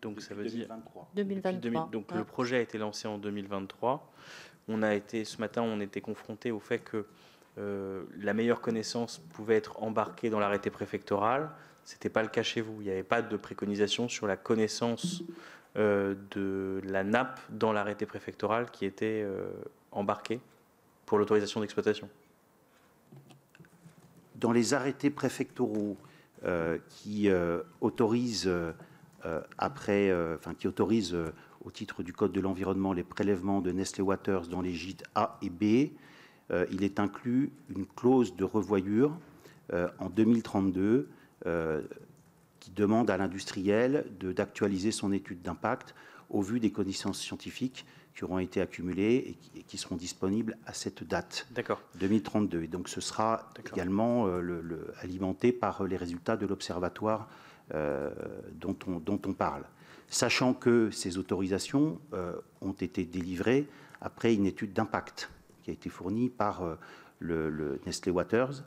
Donc ça veut dire 2023. Donc le projet a été lancé en 2023. Ce matin, on était confronté au fait que la meilleure connaissance pouvait être embarquée dans l'arrêté préfectoral. Ce n'était pas le cas chez vous. Il n'y avait pas de préconisation sur la connaissance de la nappe dans l'arrêté préfectoral qui était embarqué pour l'autorisation d'exploitation. Dans les arrêtés préfectoraux qui autorisent au titre du Code de l'environnement les prélèvements de Nestlé Waters dans les gîtes A et B, il est inclus une clause de revoyure en 2032 qui demande à l'industriel d'actualiser son étude d'impact au vu des connaissances scientifiques qui auront été accumulées et qui seront disponibles à cette date, 2032. Et donc ce sera également alimenté par les résultats de l'observatoire dont on parle. Sachant que ces autorisations ont été délivrées après une étude d'impact qui a été fournie par le Nestlé Waters,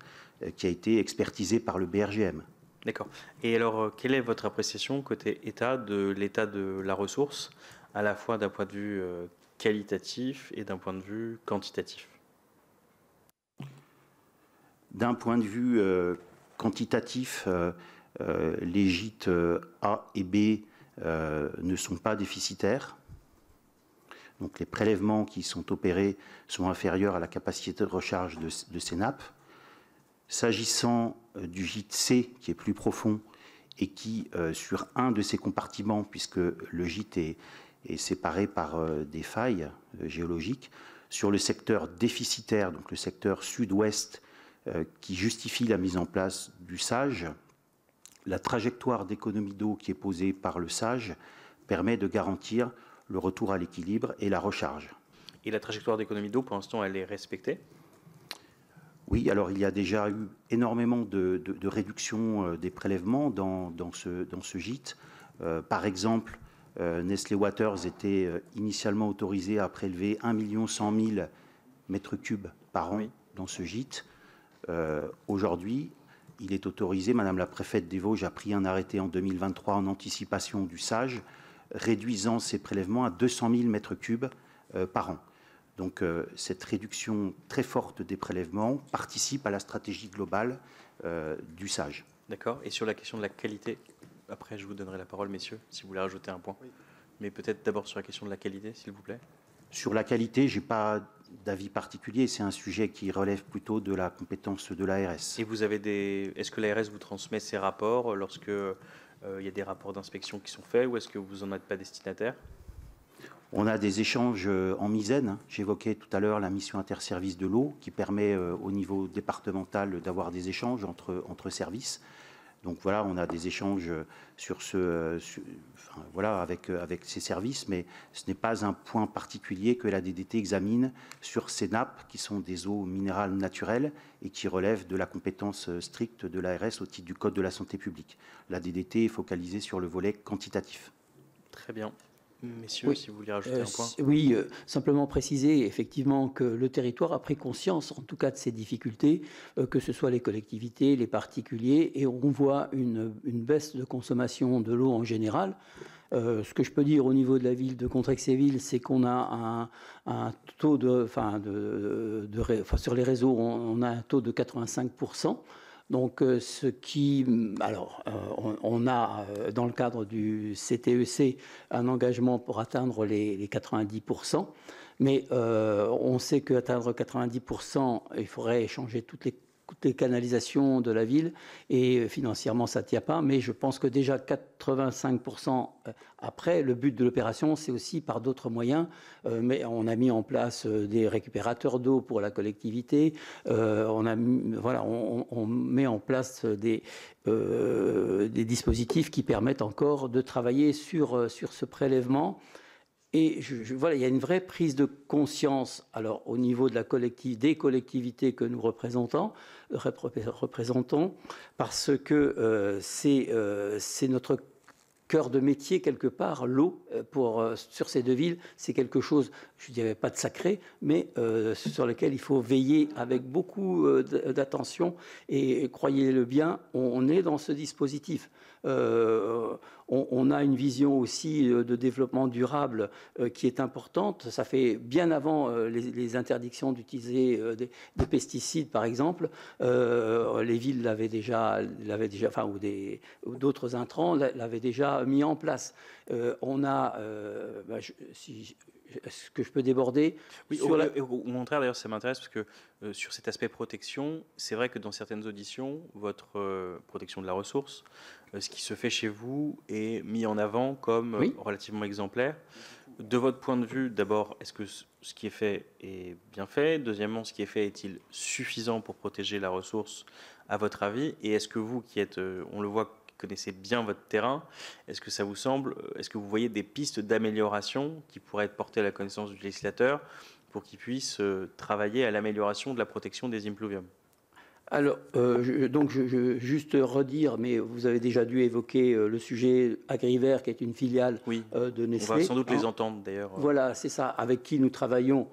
qui a été expertisée par le BRGM. D'accord. Et alors, quelle est votre appréciation côté l'état de la ressource, à la fois d'un point de vue qualitatif et d'un point de vue quantitatif ? D'un point de vue quantitatif, les gîtes A et B ne sont pas déficitaires. Donc les prélèvements qui sont opérés sont inférieurs à la capacité de recharge de ces nappes. S'agissant du gîte C, qui est plus profond, et qui, sur un de ces compartiments, puisque le gîte est séparé par des failles géologiques, sur le secteur déficitaire, donc le secteur sud-ouest, qui justifie la mise en place du SAGE, la trajectoire d'économie d'eau qui est posée par le SAGE permet de garantir le retour à l'équilibre et la recharge. Et la trajectoire d'économie d'eau, pour l'instant, elle est respectée? Oui, alors il y a déjà eu énormément de réduction des prélèvements dans ce gîte. Par exemple, Nestlé Waters était initialement autorisé à prélever 1 100 000 mètres cubes par an dans ce gîte. Aujourd'hui, il est autorisé, Madame la préfète des Vosges a pris un arrêté en 2023 en anticipation du SAGE, réduisant ses prélèvements à 200 000 mètres cubes par an. Donc cette réduction très forte des prélèvements participe à la stratégie globale du SAGE. D'accord. Et sur la question de la qualité, après je vous donnerai la parole, messieurs, si vous voulez rajouter un point. Oui. Mais peut-être d'abord sur la question de la qualité, s'il vous plaît. Sur la qualité, je n'ai pas d'avis particulier. C'est un sujet qui relève plutôt de la compétence de l'ARS. Et vous avez est-ce que l'ARS vous transmet ces rapports lorsque il y a des rapports d'inspection qui sont faits, ou est-ce que vous n'en êtes pas destinataire? On a des échanges en misaine. J'évoquais tout à l'heure la mission interservice de l'eau qui permet au niveau départemental d'avoir des échanges entre services. Donc voilà, on a des échanges sur voilà, avec ces services, mais ce n'est pas un point particulier que la DDT examine sur ces nappes qui sont des eaux minérales naturelles et qui relèvent de la compétence stricte de l'ARS au titre du Code de la santé publique. La DDT est focalisée sur le volet quantitatif. Très bien. Messieurs, oui, si vous voulez rajouter un point. Oui, simplement préciser effectivement que le territoire a pris conscience, en tout cas, de ces difficultés, que ce soit les collectivités, les particuliers, et on voit une baisse de consommation de l'eau en général. Ce que je peux dire au niveau de la ville de Contrexéville, c'est qu'on a un taux sur les réseaux, on a un taux de 85%. Donc, on a, dans le cadre du CTEC, un engagement pour atteindre les 90%, mais on sait qu'atteindre 90%, il faudrait changer toutes les canalisations de la ville, et financièrement, ça ne tient pas, mais je pense que déjà 85% après, le but de l'opération, c'est aussi par d'autres moyens, mais on a mis en place des récupérateurs d'eau pour la collectivité, on met en place des dispositifs qui permettent encore de travailler sur ce prélèvement. Et voilà, il y a une vraie prise de conscience, alors au niveau de des collectivités que nous représentons, parce que c'est notre cœur de métier quelque part. L'eau, sur ces deux villes, c'est quelque chose, je ne dirais pas de sacré, mais sur lequel il faut veiller avec beaucoup d'attention. Et croyez-le bien, on est dans ce dispositif. On a une vision aussi de développement durable qui est importante. Ça fait bien avant les interdictions d'utiliser des pesticides, par exemple. Les villes l'avaient déjà, ou d'autres intrants l'avaient déjà mis en place. Est-ce que je peux déborder? Oui, au contraire, d'ailleurs, ça m'intéresse parce que sur cet aspect protection, c'est vrai que dans certaines auditions, votre protection de la ressource, ce qui se fait chez vous est mis en avant comme relativement exemplaire. De votre point de vue, d'abord, est-ce que ce qui est fait est bien fait? Deuxièmement, ce qui est fait est-il suffisant pour protéger la ressource, à votre avis? Et est-ce que vous, qui êtes, on le voit, connaissez bien votre terrain, est-ce que ça vous semble, est-ce que vous voyez des pistes d'amélioration qui pourraient être portées à la connaissance du législateur pour qu'il puisse travailler à l'amélioration de la protection des impluviums? Alors, juste redire, mais vous avez déjà dû évoquer le sujet Agrivert, qui est une filiale de Nestlé. On va sans doute les entendre d'ailleurs. Voilà, c'est ça, avec qui nous travaillons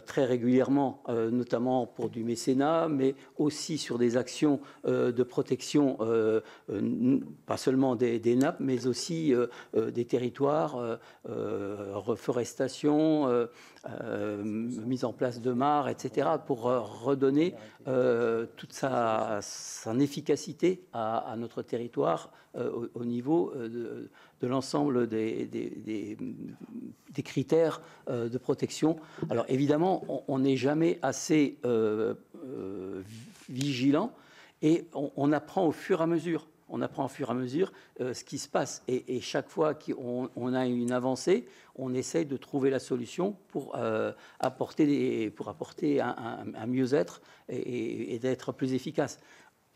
très régulièrement, notamment pour du mécénat, mais aussi sur des actions de protection, pas seulement des nappes, mais aussi des territoires, reforestation, mise en place de mares, etc., pour redonner toute son efficacité à notre territoire au niveau de l'ensemble des critères de protection. Alors évidemment, on n'est jamais assez vigilant et on apprend au fur et à mesure. On apprend au fur et à mesure ce qui se passe. Et chaque fois qu'on a une avancée, on essaye de trouver la solution pour apporter un mieux-être et d'être plus efficace.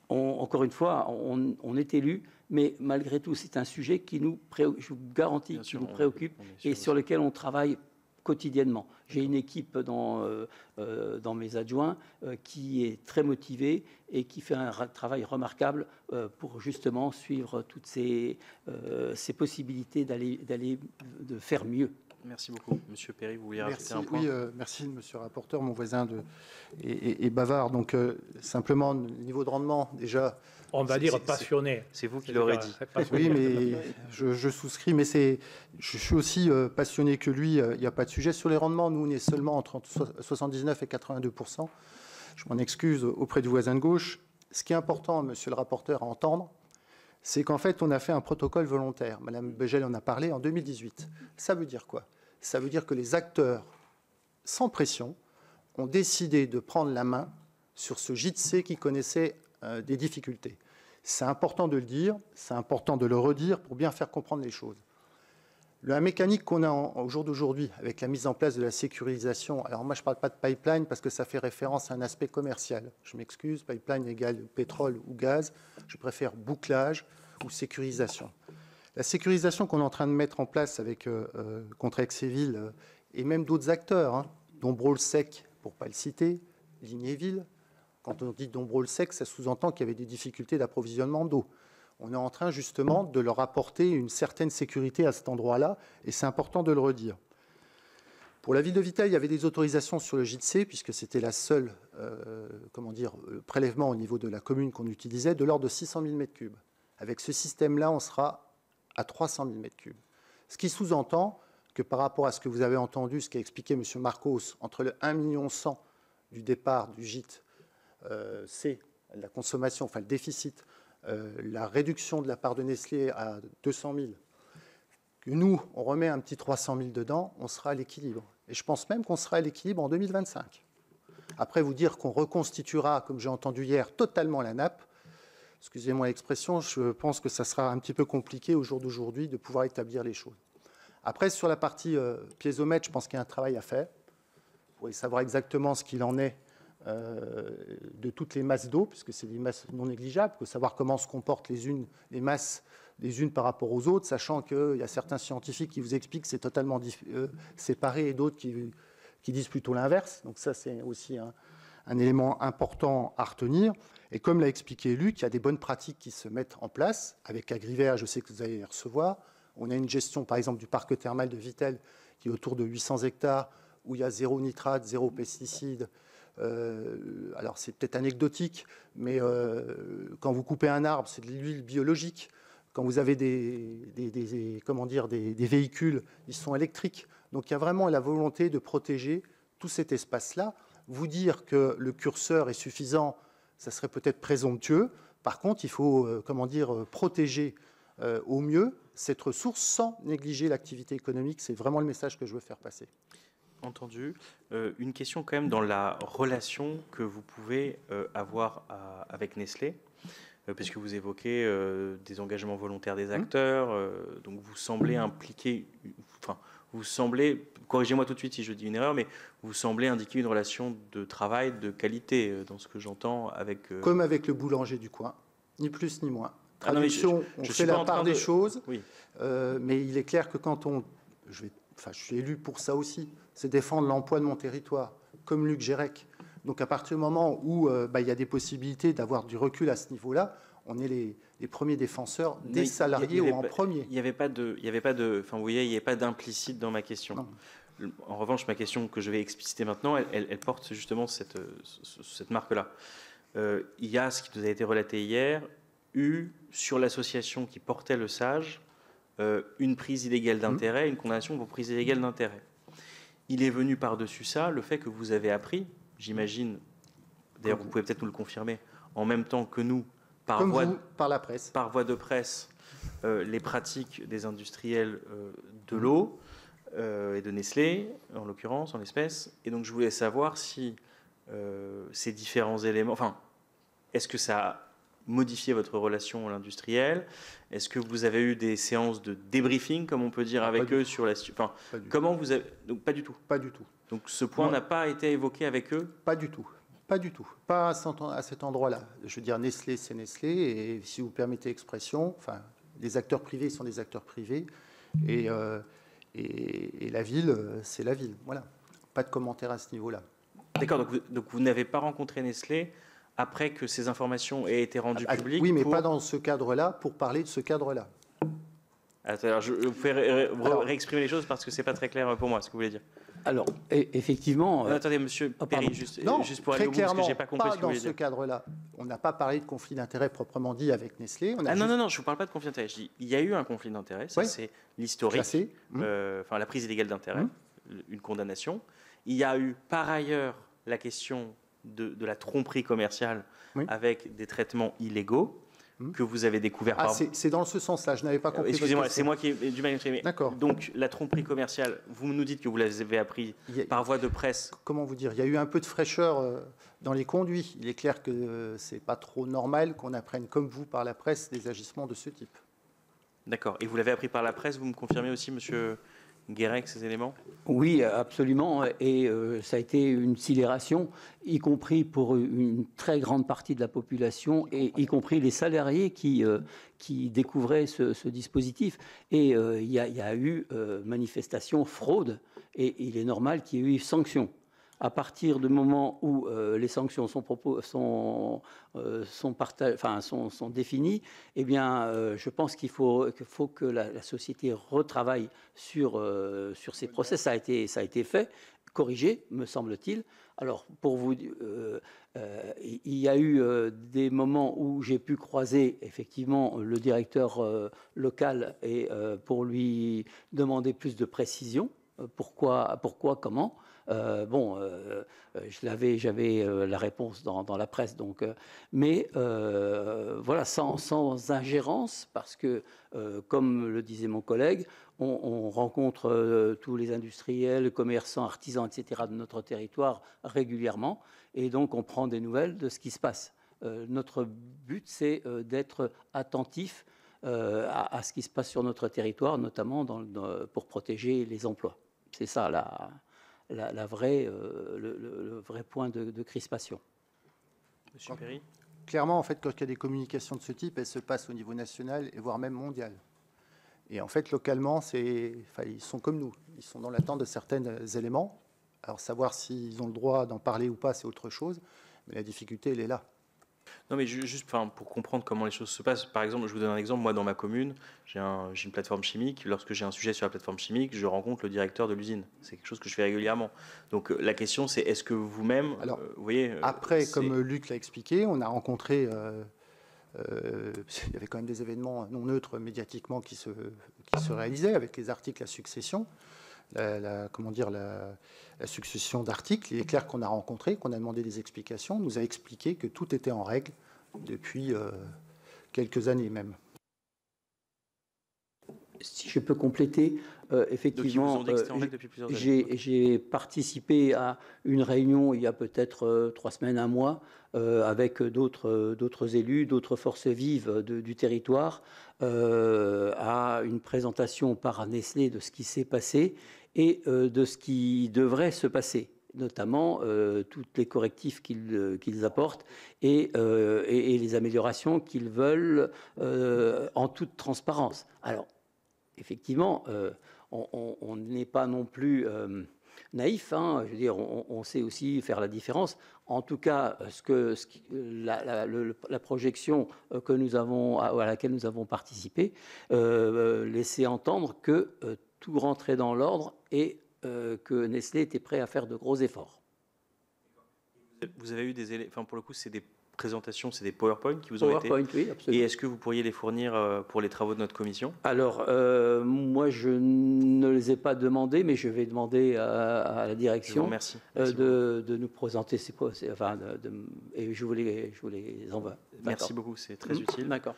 Encore une fois, on est élu, mais malgré tout, c'est un sujet qui nous préoccupe, je vous garantis, qui nous préoccupe et sur lequel on travaille quotidiennement. J'ai une équipe dans mes adjoints qui est très motivée et qui fait un travail remarquable pour justement suivre toutes ces possibilités de faire mieux. Merci beaucoup. Monsieur Perry, vous vouliez rajouter un point? Oui, merci, monsieur le rapporteur. Mon voisin est bavard. Donc, simplement, le niveau de rendement, déjà... On va dire passionné. C'est vous qui l'aurez dit. Oui, mais je souscris. Mais je suis aussi passionné que lui. Il n'y a pas de sujet. Sur les rendements, nous, on est seulement entre 79 et 82%. Je m'en excuse auprès du voisin de gauche. Ce qui est important, monsieur le rapporteur, à entendre, c'est qu'en fait, on a fait un protocole volontaire. Madame Begel en a parlé en 2018. Ça veut dire quoi? Ça veut dire que les acteurs, sans pression, ont décidé de prendre la main sur ce JTC qui connaissait des difficultés. C'est important de le dire, c'est important de le redire pour bien faire comprendre les choses. La mécanique qu'on a au jour d'aujourd'hui, avec la mise en place de la sécurisation, alors moi je ne parle pas de pipeline parce que ça fait référence à un aspect commercial. Je m'excuse, pipeline égale pétrole ou gaz, je préfère bouclage ou sécurisation. La sécurisation qu'on est en train de mettre en place avec Contrexéville et même d'autres acteurs, Dombrot-le-Sec, pour ne pas le citer, Lignéville. Quand on dit Dombrot-le-Sec, ça sous-entend qu'il y avait des difficultés d'approvisionnement d'eau. On est en train justement de leur apporter une certaine sécurité à cet endroit-là, et c'est important de le redire. Pour la ville de Vittel, il y avait des autorisations sur le JTC, puisque c'était la seule prélèvement au niveau de la commune qu'on utilisait, de l'ordre de 600 000 m3. Avec ce système-là, on sera à 300 000 m3. Ce qui sous-entend que par rapport à ce que vous avez entendu, ce qu'a expliqué M. Marcos, entre le 1,1 million du départ du gîte, c'est la consommation, enfin le déficit, la réduction de la part de Nestlé à 200 000, que nous, on remet un petit 300 000 dedans, on sera à l'équilibre. Et je pense même qu'on sera à l'équilibre en 2025. Après, vous dire qu'on reconstituera, comme j'ai entendu hier, totalement la nappe, excusez-moi l'expression, je pense que ça sera un petit peu compliqué au jour d'aujourd'hui de pouvoir établir les choses. Après, sur la partie piézomètre, je pense qu'il y a un travail à faire. Vous pourrez savoir exactement ce qu'il en est de toutes les masses d'eau, puisque c'est des masses non négligeables. Il faut savoir comment se comportent les masses les unes par rapport aux autres, sachant qu'il y a certains scientifiques qui vous expliquent que c'est totalement séparé et d'autres qui disent plutôt l'inverse. Donc ça, c'est aussi un élément important à retenir. Et comme l'a expliqué Luc, il y a des bonnes pratiques qui se mettent en place. Avec Agriver, je sais que vous allez les recevoir. On a une gestion, par exemple, du parc thermal de Vittel, qui est autour de 800 hectares, où il y a zéro nitrate, zéro pesticide. Alors, c'est peut-être anecdotique, mais quand vous coupez un arbre, c'est de l'huile biologique. Quand vous avez des véhicules, ils sont électriques. Donc, il y a vraiment la volonté de protéger tout cet espace-là. Vous dire que le curseur est suffisant, ça serait peut-être présomptueux. Par contre, il faut protéger au mieux cette ressource sans négliger l'activité économique. C'est vraiment le message que je veux faire passer. Entendu. Une question quand même dans la relation que vous pouvez avoir avec Nestlé, puisque vous évoquez des engagements volontaires des acteurs, donc vous semblez impliquer, corrigez-moi tout de suite si je dis une erreur, mais vous semblez indiquer une relation de travail de qualité dans ce que j'entends avec... Comme avec le boulanger du coin, ni plus ni moins. Traduction, on fait la part des choses, oui. Mais il est clair que quand je suis élu pour ça aussi, c'est défendre l'emploi de mon territoire, comme Luc Gérec. Donc à partir du moment où il y a des possibilités d'avoir du recul à ce niveau-là, on est les premiers défenseurs des salariés ou en premier. Il n'y avait pas de, vous voyez, il n'y avait pas d'implicite dans ma question. En revanche, ma question que je vais expliciter maintenant, elle porte justement cette marque-là. Il y a, ce qui nous a été relaté hier, sur l'association qui portait le SAGE, une prise illégale d'intérêt, une condamnation pour prise illégale d'intérêt. Il est venu par-dessus ça le fait que vous avez appris, j'imagine, d'ailleurs vous pouvez peut-être nous le confirmer, en même temps que nous, par la presse. Par voie de presse, les pratiques des industriels de l'eau et de Nestlé, en l'occurrence, en l'espèce. Et donc je voulais savoir si ces différents éléments... Enfin, est-ce que ça a modifié votre relation à l'industriel? Est-ce que vous avez eu des séances de débriefing, comme on peut dire, avec eux sur la... Enfin, comment vous avez... Donc, pas du tout. Pas du tout. Donc ce point n'a pas été évoqué avec eux? Pas du tout. Pas du tout. Pas à cet endroit-là. Je veux dire, Nestlé, c'est Nestlé. Et si vous permettez l'expression, enfin, les acteurs privés sont des acteurs privés. Et la ville, c'est la ville. Voilà. Pas de commentaire à ce niveau-là. D'accord. Donc vous n'avez pas rencontré Nestlé après que ces informations aient été rendues publiques? Oui, mais pas dans ce cadre-là, pour parler de ce cadre-là. Alors, vous pouvez réexprimer les choses parce que ce n'est pas très clair pour moi, ce que vous voulez dire. Alors, effectivement... attendez, monsieur Perry, juste pour aller au bout, parce que je n'ai pas compris ce que vous voulez dire. Dans ce cadre-là, on n'a pas parlé de conflit d'intérêt proprement dit avec Nestlé. Non, je ne vous parle pas de conflit d'intérêt. Je dis, il y a eu un conflit d'intérêt, ça c'est l'historique, enfin la prise illégale d'intérêt, une condamnation. Il y a eu par ailleurs la question de la tromperie commerciale avec des traitements illégaux que vous avez découvert par... C'est dans ce sens-là, je n'avais pas compris. Excusez-moi, c'est moi qui ai du mal à exprimer. D'accord. Donc, la tromperie commerciale, vous nous dites que vous l'avez appris par voie de presse. Comment vous dire? Il y a eu un peu de fraîcheur dans les conduits. Il est clair que c'est pas trop normal qu'on apprenne, comme vous, par la presse, des agissements de ce type. D'accord. Et vous l'avez appris par la presse, vous me confirmez aussi, monsieur Guérec, ces éléments? Oui, absolument. Et ça a été une sidération, y compris pour une très grande partie de la population, et y compris les salariés qui découvraient ce dispositif. Et il y a eu manifestation fraude, et il est normal qu'il y ait eu sanction. À partir du moment où les sanctions sont définies, eh bien, je pense qu'il faut que la société retravaille sur ces procès. Ça a été fait, corrigé, me semble-t-il. Alors, pour vous, il y a eu des moments où j'ai pu croiser effectivement le directeur local et pour lui demander plus de précision. Pourquoi, comment. J'avais la réponse dans la presse, donc, mais voilà, sans ingérence, parce que, comme le disait mon collègue, on rencontre tous les industriels, commerçants, artisans, etc. de notre territoire régulièrement, et donc on prend des nouvelles de ce qui se passe. Notre but, c'est d'être attentif à ce qui se passe sur notre territoire, notamment pour protéger les emplois. C'est ça le vrai point de crispation. Monsieur Perry ? Clairement, en fait, quand il y a des communications de ce type, elles se passent au niveau national et voire même mondial. Et en fait, localement, ils sont comme nous. Ils sont dans l'attente de certains éléments. Alors, savoir s'ils ont le droit d'en parler ou pas, c'est autre chose. Mais la difficulté, elle est là. Non, mais juste pour comprendre comment les choses se passent, par exemple, je vous donne un exemple. Moi, dans ma commune, j'ai une plateforme chimique. Lorsque j'ai un sujet sur la plateforme chimique, je rencontre le directeur de l'usine. C'est quelque chose que je fais régulièrement. Donc, la question, c'est est-ce que vous-même, vous voyez... Après, comme Luc l'a expliqué, on a rencontré... il y avait quand même des événements non neutres médiatiquement qui se réalisaient avec les articles à succession. La succession d'articles. Il est clair qu'on a rencontré, qu'on a demandé des explications. On nous a expliqué que tout était en règle depuis quelques années même. Si je peux compléter, effectivement, j'ai participé à une réunion il y a peut-être 3 semaines, un mois, avec d'autres élus, d'autres forces vives du territoire, à une présentation par Nestlé de ce qui s'est passé et de ce qui devrait se passer, notamment tous les correctifs qu'ils apportent et les améliorations qu'ils veulent en toute transparence. Alors, effectivement, on n'est pas non plus naïf. Je veux dire, on sait aussi faire la différence. En tout cas, la projection à laquelle nous avons participé laissait entendre que tout rentrait dans l'ordre et que Nestlé était prêt à faire de gros efforts. Vous avez eu des éléments, enfin pour le coup, c'est des présentations, c'est des PowerPoint qui vous ont été. PowerPoint, oui, absolument. Et est-ce que vous pourriez les fournir pour les travaux de notre commission? Alors, moi, je ne les ai pas demandés, mais je vais demander à la direction Merci. de nous présenter enfin, et je vous les envoie. Merci beaucoup, c'est très utile. D'accord.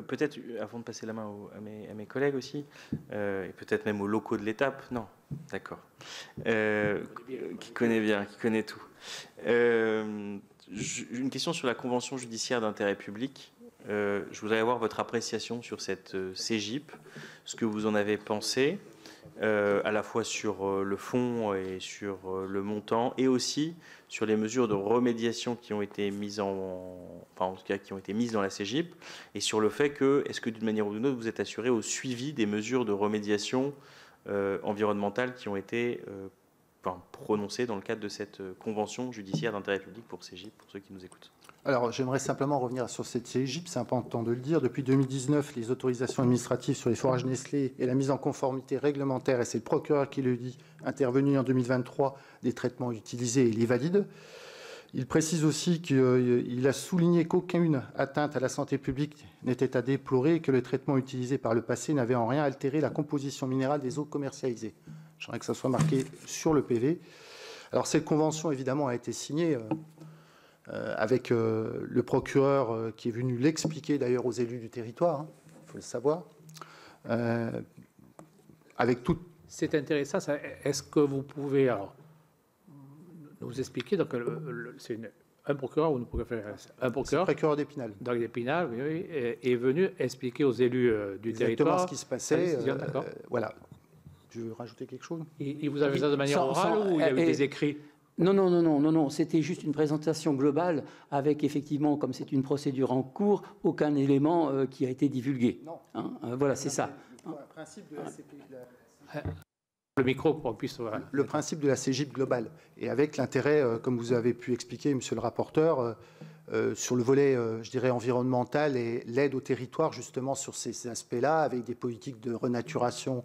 Peut-être, avant de passer la main à mes collègues aussi, et peut-être même aux locaux de l'étape, non, d'accord, qui connaît bien, qui connaît tout. Une question sur la convention judiciaire d'intérêt public. Je voudrais avoir votre appréciation sur cette CJIP, ce que vous en avez pensé, à la fois sur le fond et sur le montant, et aussi sur les mesures de remédiation qui ont été mises en tout cas qui ont été mises dans la CJIP, et sur le fait que, est-ce que d'une manière ou d'une autre, vous êtes assuré au suivi des mesures de remédiation environnementale qui ont été prononcées dans le cadre de cette convention judiciaire d'intérêt public pour CJIP, pour ceux qui nous écoutent. Alors, j'aimerais simplement revenir sur cette CJIP, c'est important de le dire. Depuis 2019, les autorisations administratives sur les forages Nestlé et la mise en conformité réglementaire, et c'est le procureur qui le dit, intervenu en 2023, des traitements utilisés et les valide. Il précise aussi qu'il a souligné qu'aucune atteinte à la santé publique n'était à déplorer et que le traitement utilisé par le passé n'avait en rien altéré la composition minérale des eaux commercialisées. J'aimerais que ça soit marqué sur le PV. Alors, cette convention, évidemment, a été signée avec le procureur qui est venu l'expliquer d'ailleurs aux élus du territoire, il faut le savoir. Avec tout. C'est intéressant. Est-ce que vous pouvez nous expliquer, donc c'est un procureur ou une procureur, un procureur, le procureur d'Épinal. Donc d'Épinal, oui, est venu expliquer aux élus du exactement territoire ce qui se passait. Voilà. Tu veux rajouter quelque chose? Il vous avez fait ça de manière orale ou il y a eu des écrits? Non, c'était juste une présentation globale avec effectivement, comme c'est une procédure en cours, aucun élément qui a été divulgué. Non. Voilà, c'est ça. Le principe de la CPI, Le micro pour qu'on puisse... Le principe de la CJIP globale, et avec l'intérêt, comme vous avez pu expliquer, monsieur le rapporteur, sur le volet, je dirais, environnemental et l'aide au territoire, justement, sur ces aspects-là, avec des politiques de renaturation,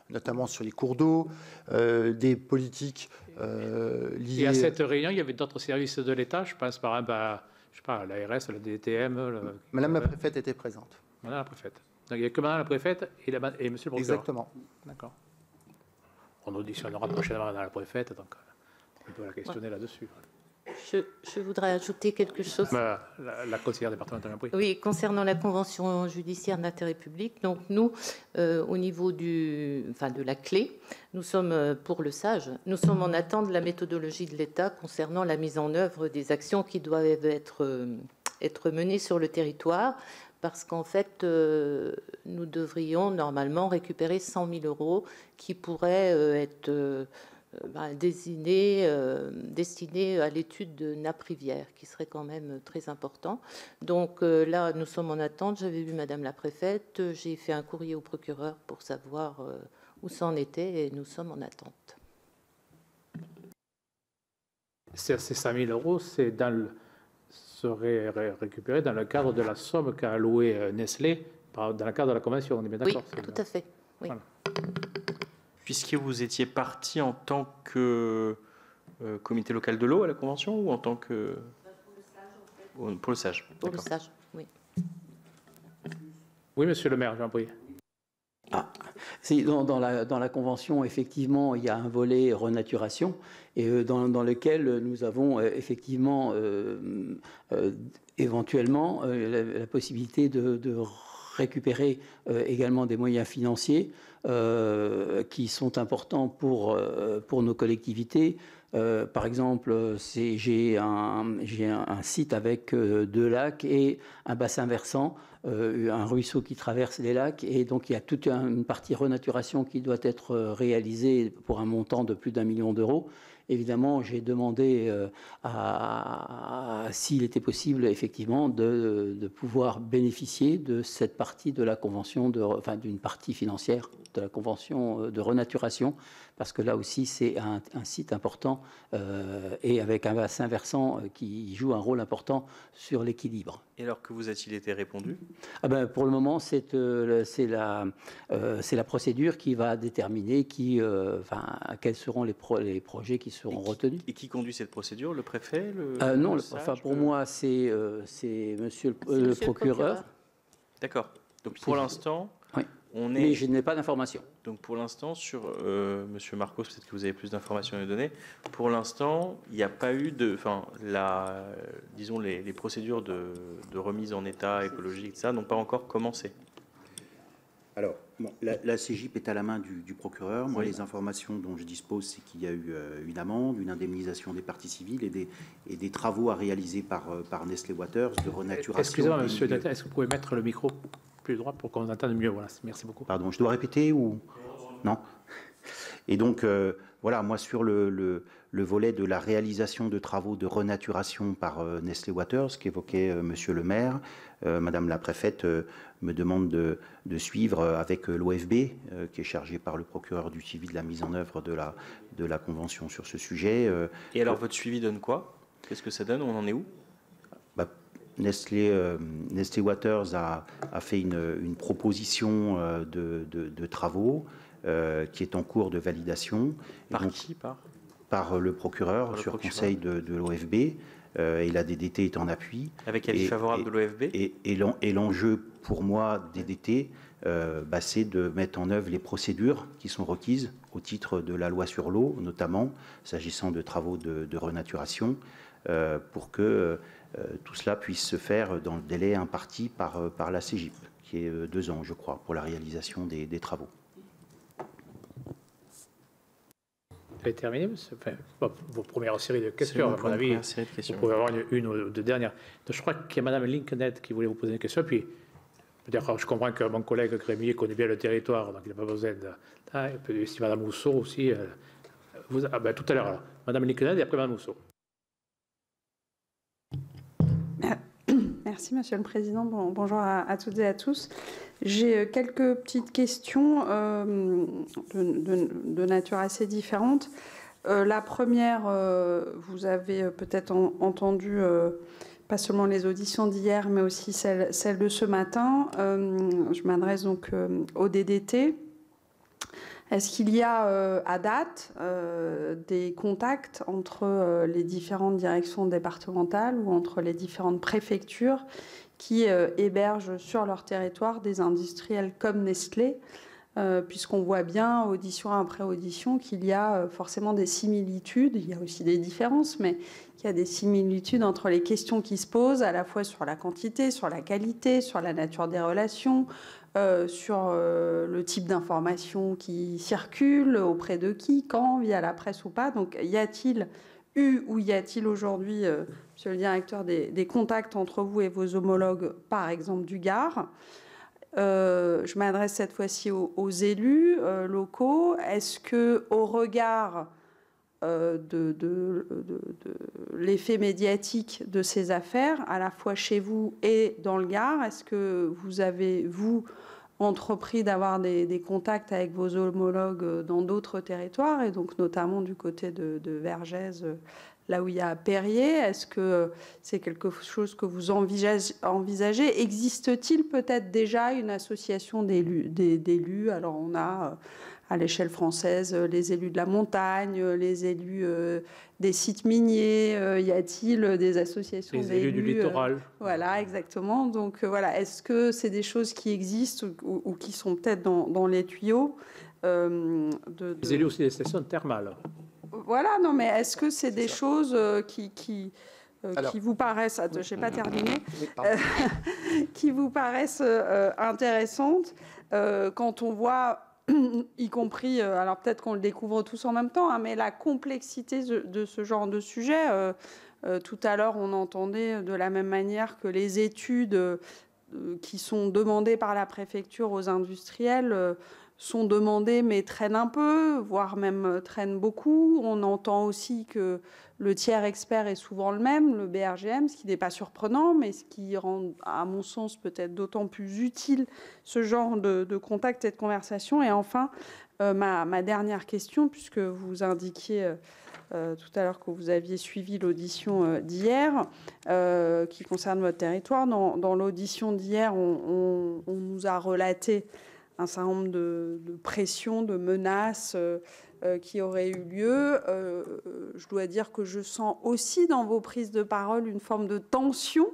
notamment sur les cours d'eau, des politiques liées... Et à cette réunion, il y avait d'autres services de l'État, je pense par exemple à, je sais pas, l'ARS, le DTM... Madame la préfète était présente. Madame la préfète. Donc il n'y a que madame la préfète et monsieur le procureur. Exactement. D'accord. On auditionnera prochainement madame la préfète, donc on peut la questionner là-dessus. Je voudrais ajouter quelque chose. La conseillère départementale, oui. Oui, concernant la convention judiciaire d'intérêt public, donc nous, au niveau de la clé, nous sommes pour le SAGE, nous sommes en attente de la méthodologie de l'État concernant la mise en œuvre des actions qui doivent être menées sur le territoire, parce qu'en fait, nous devrions normalement récupérer 100 000 € qui pourraient être destinés à l'étude de nappes rivières, qui serait quand même très important. Donc là, nous sommes en attente. J'avais vu Madame la préfète, j'ai fait un courrier au procureur pour savoir où ça en était, et nous sommes en attente. Ces 100 000 €, serait récupéré dans le cadre de la somme qu'a allouée Nestlé dans le cadre de la convention, on est bien d'accord? Oui, tout à fait. Oui. Voilà. Puisque vous étiez parti en tant que comité local de l'eau à la convention ou en tant que... Pour le SAGE. Pour le SAGE, oui. Oui, monsieur le maire, j'en prie. Dans la convention, effectivement, il y a un volet renaturation et dans lequel nous avons effectivement éventuellement la possibilité de récupérer également des moyens financiers qui sont importants pour nos collectivités. Par exemple, j'ai un site avec 2 lacs et un bassin versant, un ruisseau qui traverse les lacs, et donc il y a toute une partie renaturation qui doit être réalisée pour un montant de plus d'1 million d'euros. Évidemment, j'ai demandé s'il était possible effectivement de pouvoir bénéficier de cette partie de la convention, d'une partie financière de la convention de renaturation, parce que là aussi, c'est un site important et avec un bassin versant qui joue un rôle important sur l'équilibre. Et alors, que vous a-t-il été répondu? Pour le moment, c'est la procédure qui va déterminer quels seront les projets qui seront retenus. Et qui conduit cette procédure? Le préfet? Non, pour moi, c'est monsieur le procureur. D'accord. Donc pour l'instant, oui. Mais je n'ai pas d'informations. Donc pour l'instant, sur monsieur Marcos, peut-être que vous avez plus d'informations à nous donner. Pour l'instant, il n'y a pas eu de, disons les procédures de remise en état écologique, ça n'ont pas encore commencé. Alors, bon, la CGIP est à la main du procureur. Moi, les informations dont je dispose, c'est qu'il y a eu une amende, une indemnisation des parties civiles et des travaux à réaliser par Nestlé Waters de renaturation. Excusez-moi, monsieur Data, est-ce que vous pouvez mettre le micro plus droit pour qu'on entende mieux? Voilà, merci beaucoup. Pardon, je dois répéter ou non? Et donc, voilà, moi, sur le volet de la réalisation de travaux de renaturation par Nestlé Waters, qu'évoquait monsieur le maire, madame la préfète me demande de suivre avec l'OFB, qui est chargé par le procureur du suivi de la mise en œuvre de la convention sur ce sujet. Et alors, votre suivi donne quoi? Qu'est-ce que ça donne? On en est où? Nestlé Waters a fait une proposition de travaux qui est en cours de validation. Par qui? Par le procureur, sur conseil de l'OFB. Et la DDT est en appui. Avec avis favorable de l'OFB. Et l'enjeu pour moi DDT, c'est de mettre en œuvre les procédures qui sont requises au titre de la loi sur l'eau, notamment s'agissant de travaux de renaturation, pour que tout cela puisse se faire dans le délai imparti par la CGIP, qui est 2 ans, je crois, pour la réalisation des travaux. Vous avez terminé, monsieur? Vos premières séries de questions, à mon avis, vous pouvez avoir une ou deux dernières. Donc, je crois qu'il y a Mme Linkenet qui voulait vous poser une question. Puis, je comprends que mon collègue Grémier connaît bien le territoire, donc il n'a pas besoin de... Et puis, si Mme Mousseau aussi... tout à l'heure, alors. Mme Linkenet et après Mme Mousseau. Merci, Monsieur le Président. Bonjour à toutes et à tous. J'ai quelques petites questions de nature assez différente. La première, vous avez peut-être entendu pas seulement les auditions d'hier, mais aussi celles de ce matin. Je m'adresse donc au DDT. Est-ce qu'il y a à date des contacts entre les différentes directions départementales ou entre les différentes préfectures qui hébergent sur leur territoire des industriels comme Nestlé, puisqu'on voit bien, audition après audition, qu'il y a forcément des similitudes, il y a aussi des différences, mais qu'il y a des similitudes entre les questions qui se posent, à la fois sur la quantité, sur la qualité, sur la nature des relations, sur le type d'information qui circule, auprès de qui, quand, via la presse ou pas. Donc, y a-t-il eu ou y a-t-il aujourd'hui, monsieur le directeur, des contacts entre vous et vos homologues, par exemple du Gard? Je m'adresse cette fois-ci aux élus locaux. Est-ce que, au regard de l'effet médiatique de ces affaires, à la fois chez vous et dans le Gard, est-ce que vous avez, vous, entrepris d'avoir des contacts avec vos homologues dans d'autres territoires, et donc notamment du côté de Vergès, là où il y a Perrier? Est-ce que c'est quelque chose que vous envisagez? Existe-t-il peut-être déjà une association d'élus? Alors on a à l'échelle française les élus de la montagne, les élus des sites miniers, y a-t-il des associations d'élus? Les élus du littoral. Voilà, exactement. Donc voilà, est-ce que c'est des choses qui existent ou qui sont peut-être dans les tuyaux Les élus aussi des stations thermales. Voilà, non, mais est-ce que c'est des choses qui vous paraissent, je n'ai pas terminé, qui vous paraissent intéressantes quand on voit, y compris, alors peut-être qu'on le découvre tous en même temps, mais la complexité de ce genre de sujet. Tout à l'heure, on entendait de la même manière que les études qui sont demandées par la préfecture aux industriels sont demandées mais traînent un peu, voire même traînent beaucoup. On entend aussi que le tiers expert est souvent le même, le BRGM, ce qui n'est pas surprenant, mais ce qui rend, à mon sens, peut-être d'autant plus utile ce genre de contact et de conversation. Et enfin, Ma dernière question, puisque vous indiquiez tout à l'heure que vous aviez suivi l'audition d'hier qui concerne votre territoire. Dans l'audition d'hier, on nous a relaté un certain nombre de pressions, de menaces qui auraient eu lieu. Je dois dire que je sens aussi dans vos prises de parole une forme de tension.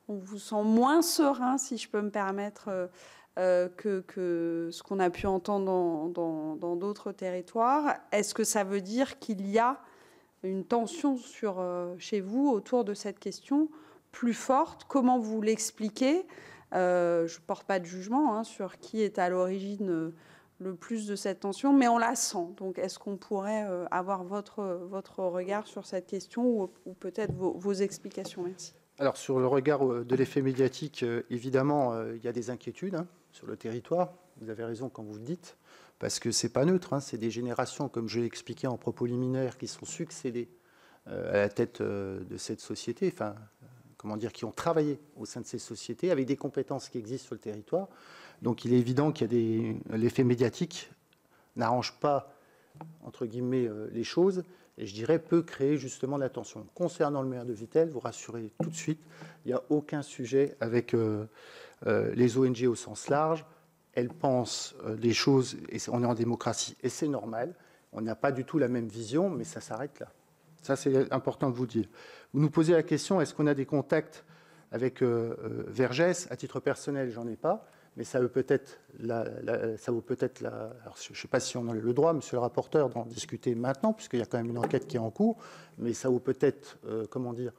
On vous sent moins serein, si je peux me permettre, que ce qu'on a pu entendre dans d'autres territoires. Est-ce que ça veut dire qu'il y a une tension chez vous autour de cette question plus forte? Comment vous l'expliquez? Je ne porte pas de jugement sur qui est à l'origine le plus de cette tension, mais on la sent. Donc, est-ce qu'on pourrait avoir votre regard sur cette question ou peut-être vos explications? Merci. Alors, sur le regard de l'effet médiatique, évidemment, il y a des inquiétudes sur le territoire. Vous avez raison quand vous le dites, parce que ce n'est pas neutre. C'est des générations, comme je l'ai expliqué en propos liminaire, qui sont succédées à la tête de cette société, enfin, comment dire, qui ont travaillé au sein de ces sociétés avec des compétences qui existent sur le territoire. Donc, il est évident qu'il y a l'effet médiatique n'arrange pas, entre guillemets, les choses. Et je dirais, peut créer justement de la tension. Concernant le maire de Vittel, vous rassurez tout de suite, il n'y a aucun sujet avec les ONG au sens large. Elles pensent les choses, et on est en démocratie, et c'est normal. On n'a pas du tout la même vision, mais ça s'arrête là. Ça, c'est important de vous dire. Vous nous posez la question, est-ce qu'on a des contacts avec Vergès? À titre personnel, j'en ai pas. Mais ça vaut peut-être alors, je ne sais pas si on a le droit, monsieur le rapporteur, d'en discuter maintenant, puisqu'il y a quand même une enquête qui est en cours, mais ça vaut peut-être, comment dire,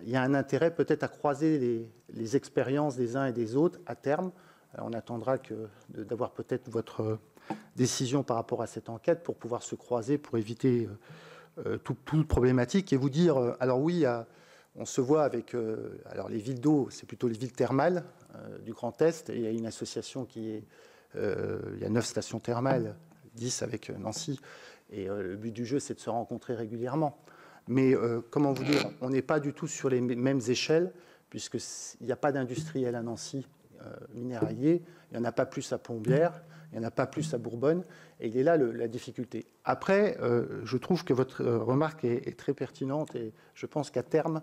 il y a un intérêt peut-être à croiser les expériences des uns et des autres à terme. On attendra d'avoir peut-être votre décision par rapport à cette enquête pour pouvoir se croiser, pour éviter toute problématique et vous dire, alors oui, on se voit avec alors les villes d'eau, c'est plutôt les villes thermales du Grand Est. Et il y a une association qui est, il y a 9 stations thermales, 10 avec Nancy. Et le but du jeu, c'est de se rencontrer régulièrement. Mais comment vous dire, on n'est pas du tout sur les mêmes échelles, puisqu'il n'y a pas d'industriel à Nancy minéralier, il n'y en a pas plus à Plombières, il n'y en a pas plus à Bourbonne, et il est là la difficulté. Après, je trouve que votre remarque est très pertinente, et je pense qu'à terme,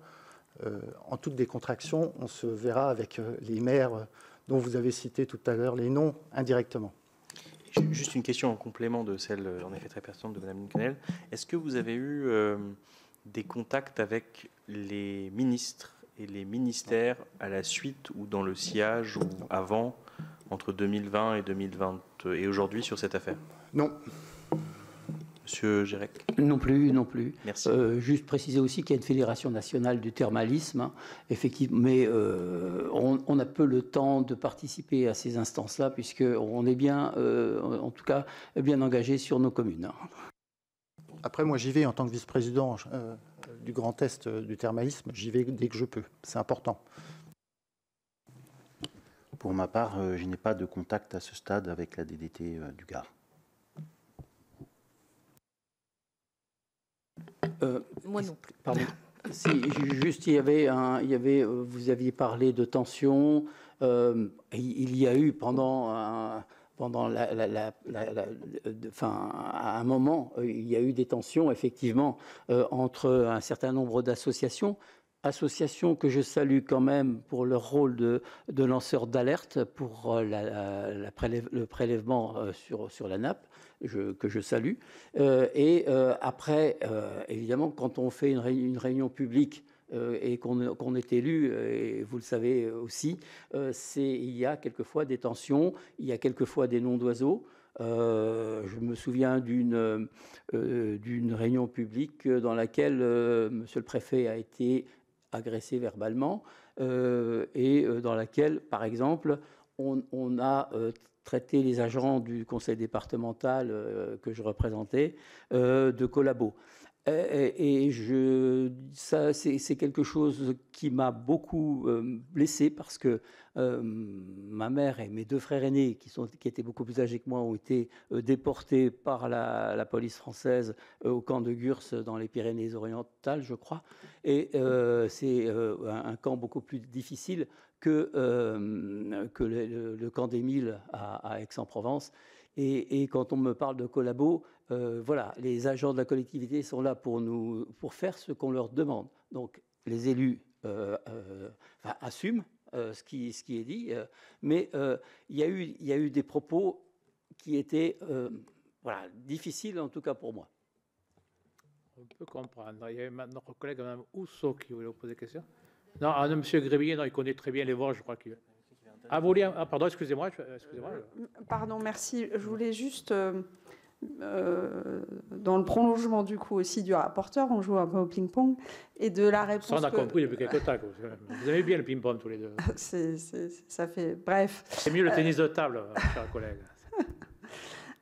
en toute décontraction, on se verra avec les maires dont vous avez cité tout à l'heure les noms indirectement. Juste une question en complément de celle, en effet très pertinente, de Mme Linkenheld. Est-ce que vous avez eu des contacts avec les ministres et les ministères à la suite ou dans le sillage ou avant, entre 2020 et 2020 et aujourd'hui sur cette affaire? Non. Monsieur Gérec? Non plus, non plus. Merci. Juste préciser aussi qu'il y a une fédération nationale du thermalisme, effectivement, mais on a peu le temps de participer à ces instances-là, puisqu'on est bien, en tout cas, bien engagé sur nos communes. Après, moi, j'y vais en tant que vice-président du Grand Est du thermalisme, j'y vais dès que je peux. C'est important. Pour ma part, je n'ai pas de contact à ce stade avec la DDT du Gard. Moi non plus. Pardon. Si, juste, vous aviez parlé de tension. Il y a eu pendant à un moment, il y a eu des tensions, effectivement, entre un certain nombre d'associations que je salue quand même pour leur rôle de lanceur d'alerte pour le prélèvement sur la nappe, que je salue. Après, évidemment, quand on fait une réunion publique et qu'on est élu, et vous le savez aussi, il y a quelquefois des tensions, il y a quelquefois des noms d'oiseaux. Je me souviens d'une réunion publique dans laquelle monsieur le préfet a été agressé verbalement et dans laquelle, par exemple, on a traité les agents du conseil départemental que je représentais de collabos. Et ça, c'est quelque chose qui m'a beaucoup blessé parce que ma mère et mes 2 frères aînés, qui étaient beaucoup plus âgés que moi, ont été déportés par la police française au camp de Gurs dans les Pyrénées-Orientales, je crois. Et c'est un camp beaucoup plus difficile que le camp d'Émile à Aix-en-Provence. Et quand on me parle de collabo, voilà, les agents de la collectivité sont là pour faire ce qu'on leur demande. Donc les élus assument ce qui est dit, mais il y a eu des propos qui étaient voilà, difficiles, en tout cas pour moi. On peut comprendre. Il y a notre collègue Mme Housseau qui voulait vous poser des questions. Non, M. Grébillet, non, il connaît très bien les Vosges, je crois qu'il... Ah, vous voulez... pardon, excusez-moi. Pardon, merci. Je voulais juste, dans le prolongement du coup aussi du rapporteur, on joue un peu au ping-pong, et de la réponse... Ça, on a compris depuis quelques temps. Vous aimez bien le ping-pong tous les deux. Ça fait... Bref. C'est mieux le tennis de table, cher collègue.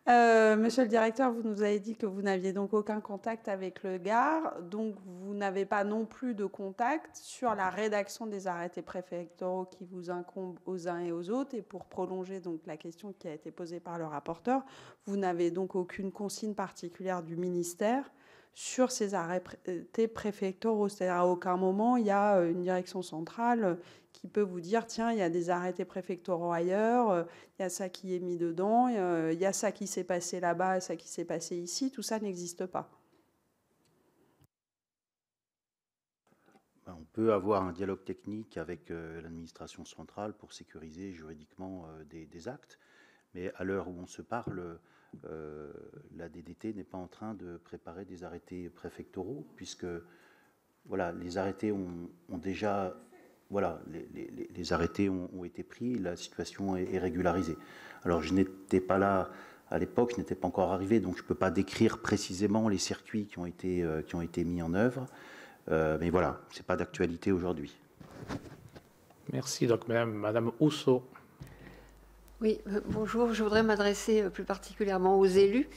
Monsieur le directeur, vous nous avez dit que vous n'aviez donc aucun contact avec le Gard, donc vous n'avez pas non plus de contact sur la rédaction des arrêtés préfectoraux qui vous incombent aux uns et aux autres. Et pour prolonger donc la question qui a été posée par le rapporteur, vous n'avez donc aucune consigne particulière du ministère sur ces arrêtés préfectoraux. C'est-à-dire à aucun moment il y a une direction centrale qui peut vous dire, tiens, il y a des arrêtés préfectoraux ailleurs, il y a ça qui est mis dedans, il y a ça qui s'est passé là-bas, ça qui s'est passé ici, tout ça n'existe pas. On peut avoir un dialogue technique avec l'administration centrale pour sécuriser juridiquement des actes, mais à l'heure où on se parle, la DDT n'est pas en train de préparer des arrêtés préfectoraux, puisque voilà, les arrêtés ont déjà... Voilà, les arrêtés ont été pris, la situation est régularisée. Alors, je n'étais pas là à l'époque, je n'étais pas encore arrivé, donc je ne peux pas décrire précisément les circuits qui ont été mis en œuvre. Mais voilà, ce n'est pas d'actualité aujourd'hui. Merci. Donc, Madame Housseau. Oui, bonjour. Je voudrais m'adresser plus particulièrement aux élus.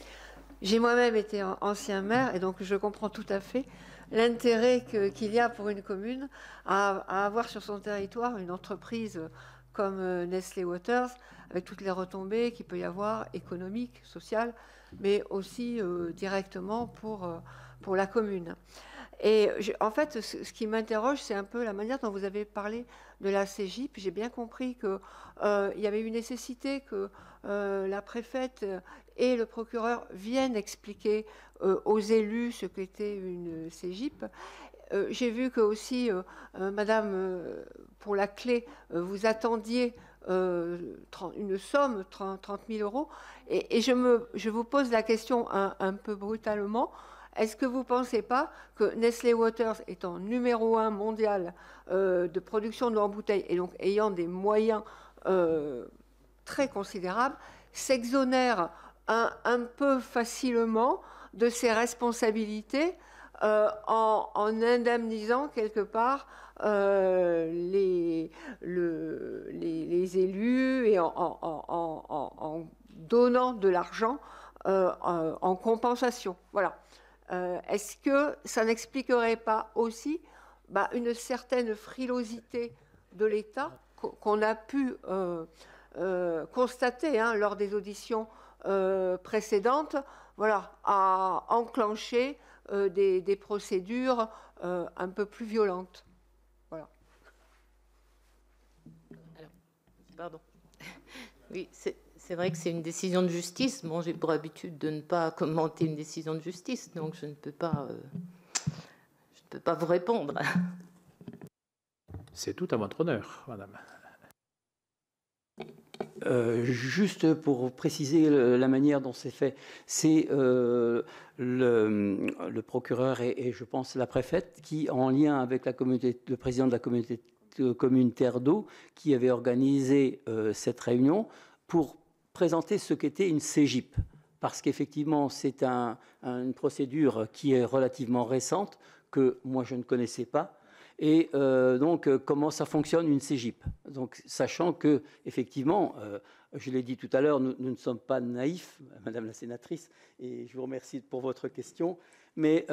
J'ai moi-même été ancien maire et donc je comprends tout à fait l'intérêt qu'il y a pour une commune à avoir sur son territoire une entreprise comme Nestlé Waters, avec toutes les retombées qu'il peut y avoir, économiques, sociales, mais aussi directement pour la commune. Et en fait, ce qui m'interroge, c'est un peu la manière dont vous avez parlé de la CEGIP. J'ai bien compris qu'il y avait une nécessité que la préfète et le procureur viennent expliquer aux élus ce qu'était une CEGIP. J'ai vu que aussi, Madame, pour la clé, vous attendiez une somme, 30 000 euros. Et je vous pose la question un peu brutalement. Est-ce que vous ne pensez pas que Nestlé Waters, étant numéro 1 mondial de production de l'eau en bouteille et donc ayant des moyens très considérables, s'exonère un peu facilement de ses responsabilités en indemnisant quelque part les élus et en donnant de l'argent en compensation. Voilà. Est-ce que ça n'expliquerait pas aussi une certaine frilosité de l'État qu'on a pu constater lors des auditions précédentes, voilà, à enclencher des procédures un peu plus violentes. Voilà. Alors, pardon. Oui, c'est vrai que c'est une décision de justice. Bon, j'ai pour habitude de ne pas commenter une décision de justice, donc je ne peux pas vous répondre. C'est tout à votre honneur, madame. Juste pour préciser la manière dont c'est fait, c'est le procureur et je pense la préfète qui, en lien avec le président de la communauté de communes Terre d'Eau, qui avait organisé cette réunion pour présenter ce qu'était une CEGIP. Parce qu'effectivement, c'est une procédure qui est relativement récente, que moi je ne connaissais pas. Et donc, comment ça fonctionne une CEGIP. Donc, sachant que, effectivement, je l'ai dit tout à l'heure, nous ne sommes pas naïfs, Madame la sénatrice, et je vous remercie pour votre question. Mais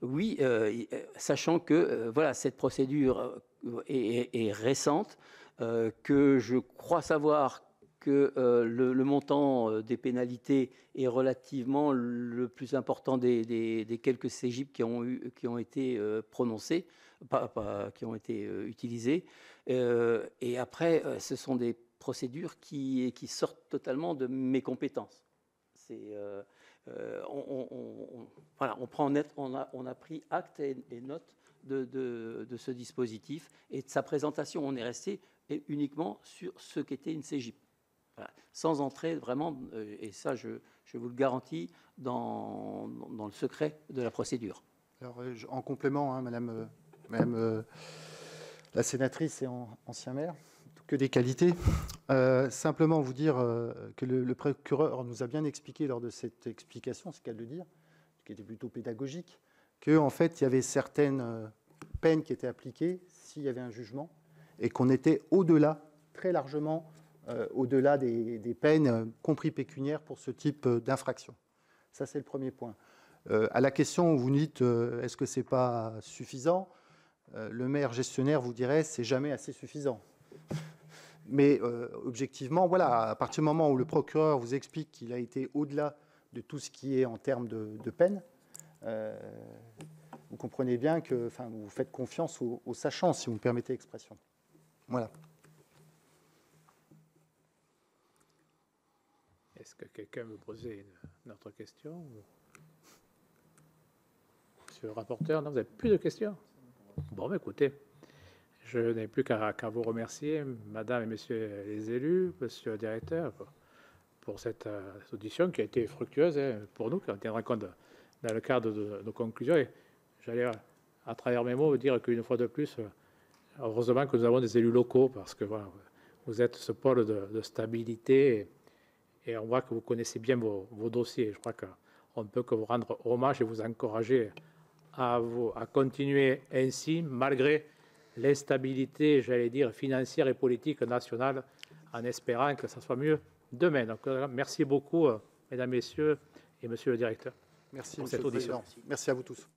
oui, sachant que voilà, cette procédure est récente, que je crois savoir que le montant des pénalités est relativement le plus important des quelques CEGIP qui ont été prononcées, qui ont été utilisées. Et après, ce sont des procédures qui sortent totalement de mes compétences. Voilà, on a pris acte et note de ce dispositif et de sa présentation. On est resté uniquement sur ce qu'était une CGIP, voilà, sans entrer vraiment, et ça je vous le garantis, dans le secret de la procédure. Alors, en complément, hein, madame la sénatrice et ancien maire, que des qualités. Simplement vous dire que le procureur nous a bien expliqué lors de cette explication, c'est qu'à le dire, qui était plutôt pédagogique, qu'en fait, il y avait certaines peines qui étaient appliquées s'il y avait un jugement et qu'on était au-delà, très largement, au-delà des peines, compris pécuniaires, pour ce type d'infraction. Ça, c'est le premier point. À la question où vous nous dites est-ce que ce n'est pas suffisant, le maire gestionnaire vous dirait c'est jamais assez suffisant. Mais objectivement, voilà, à partir du moment où le procureur vous explique qu'il a été au-delà de tout ce qui est en termes de peine, vous comprenez bien que, enfin, vous faites confiance aux sachants, si vous me permettez l'expression. Voilà. Est-ce que quelqu'un veut poser une autre question? Monsieur le rapporteur, non, vous n'avez plus de questions? Bon, écoutez, je n'ai plus qu'à vous remercier, madame et messieurs les élus, monsieur le directeur, pour cette audition qui a été fructueuse pour nous, qui on tiendra compte dans le cadre de nos conclusions. Et j'allais, à travers mes mots, vous dire qu'une fois de plus, heureusement que nous avons des élus locaux, parce que voilà, vous êtes ce pôle de stabilité et on voit que vous connaissez bien vos dossiers. Je crois qu'on ne peut que vous rendre hommage et vous encourager à continuer ainsi, malgré l'instabilité, j'allais dire, financière et politique nationale, en espérant que ça soit mieux demain. Donc, merci beaucoup, mesdames, messieurs et monsieur le directeur. Merci, pour monsieur cette le audition. président. Merci à vous tous.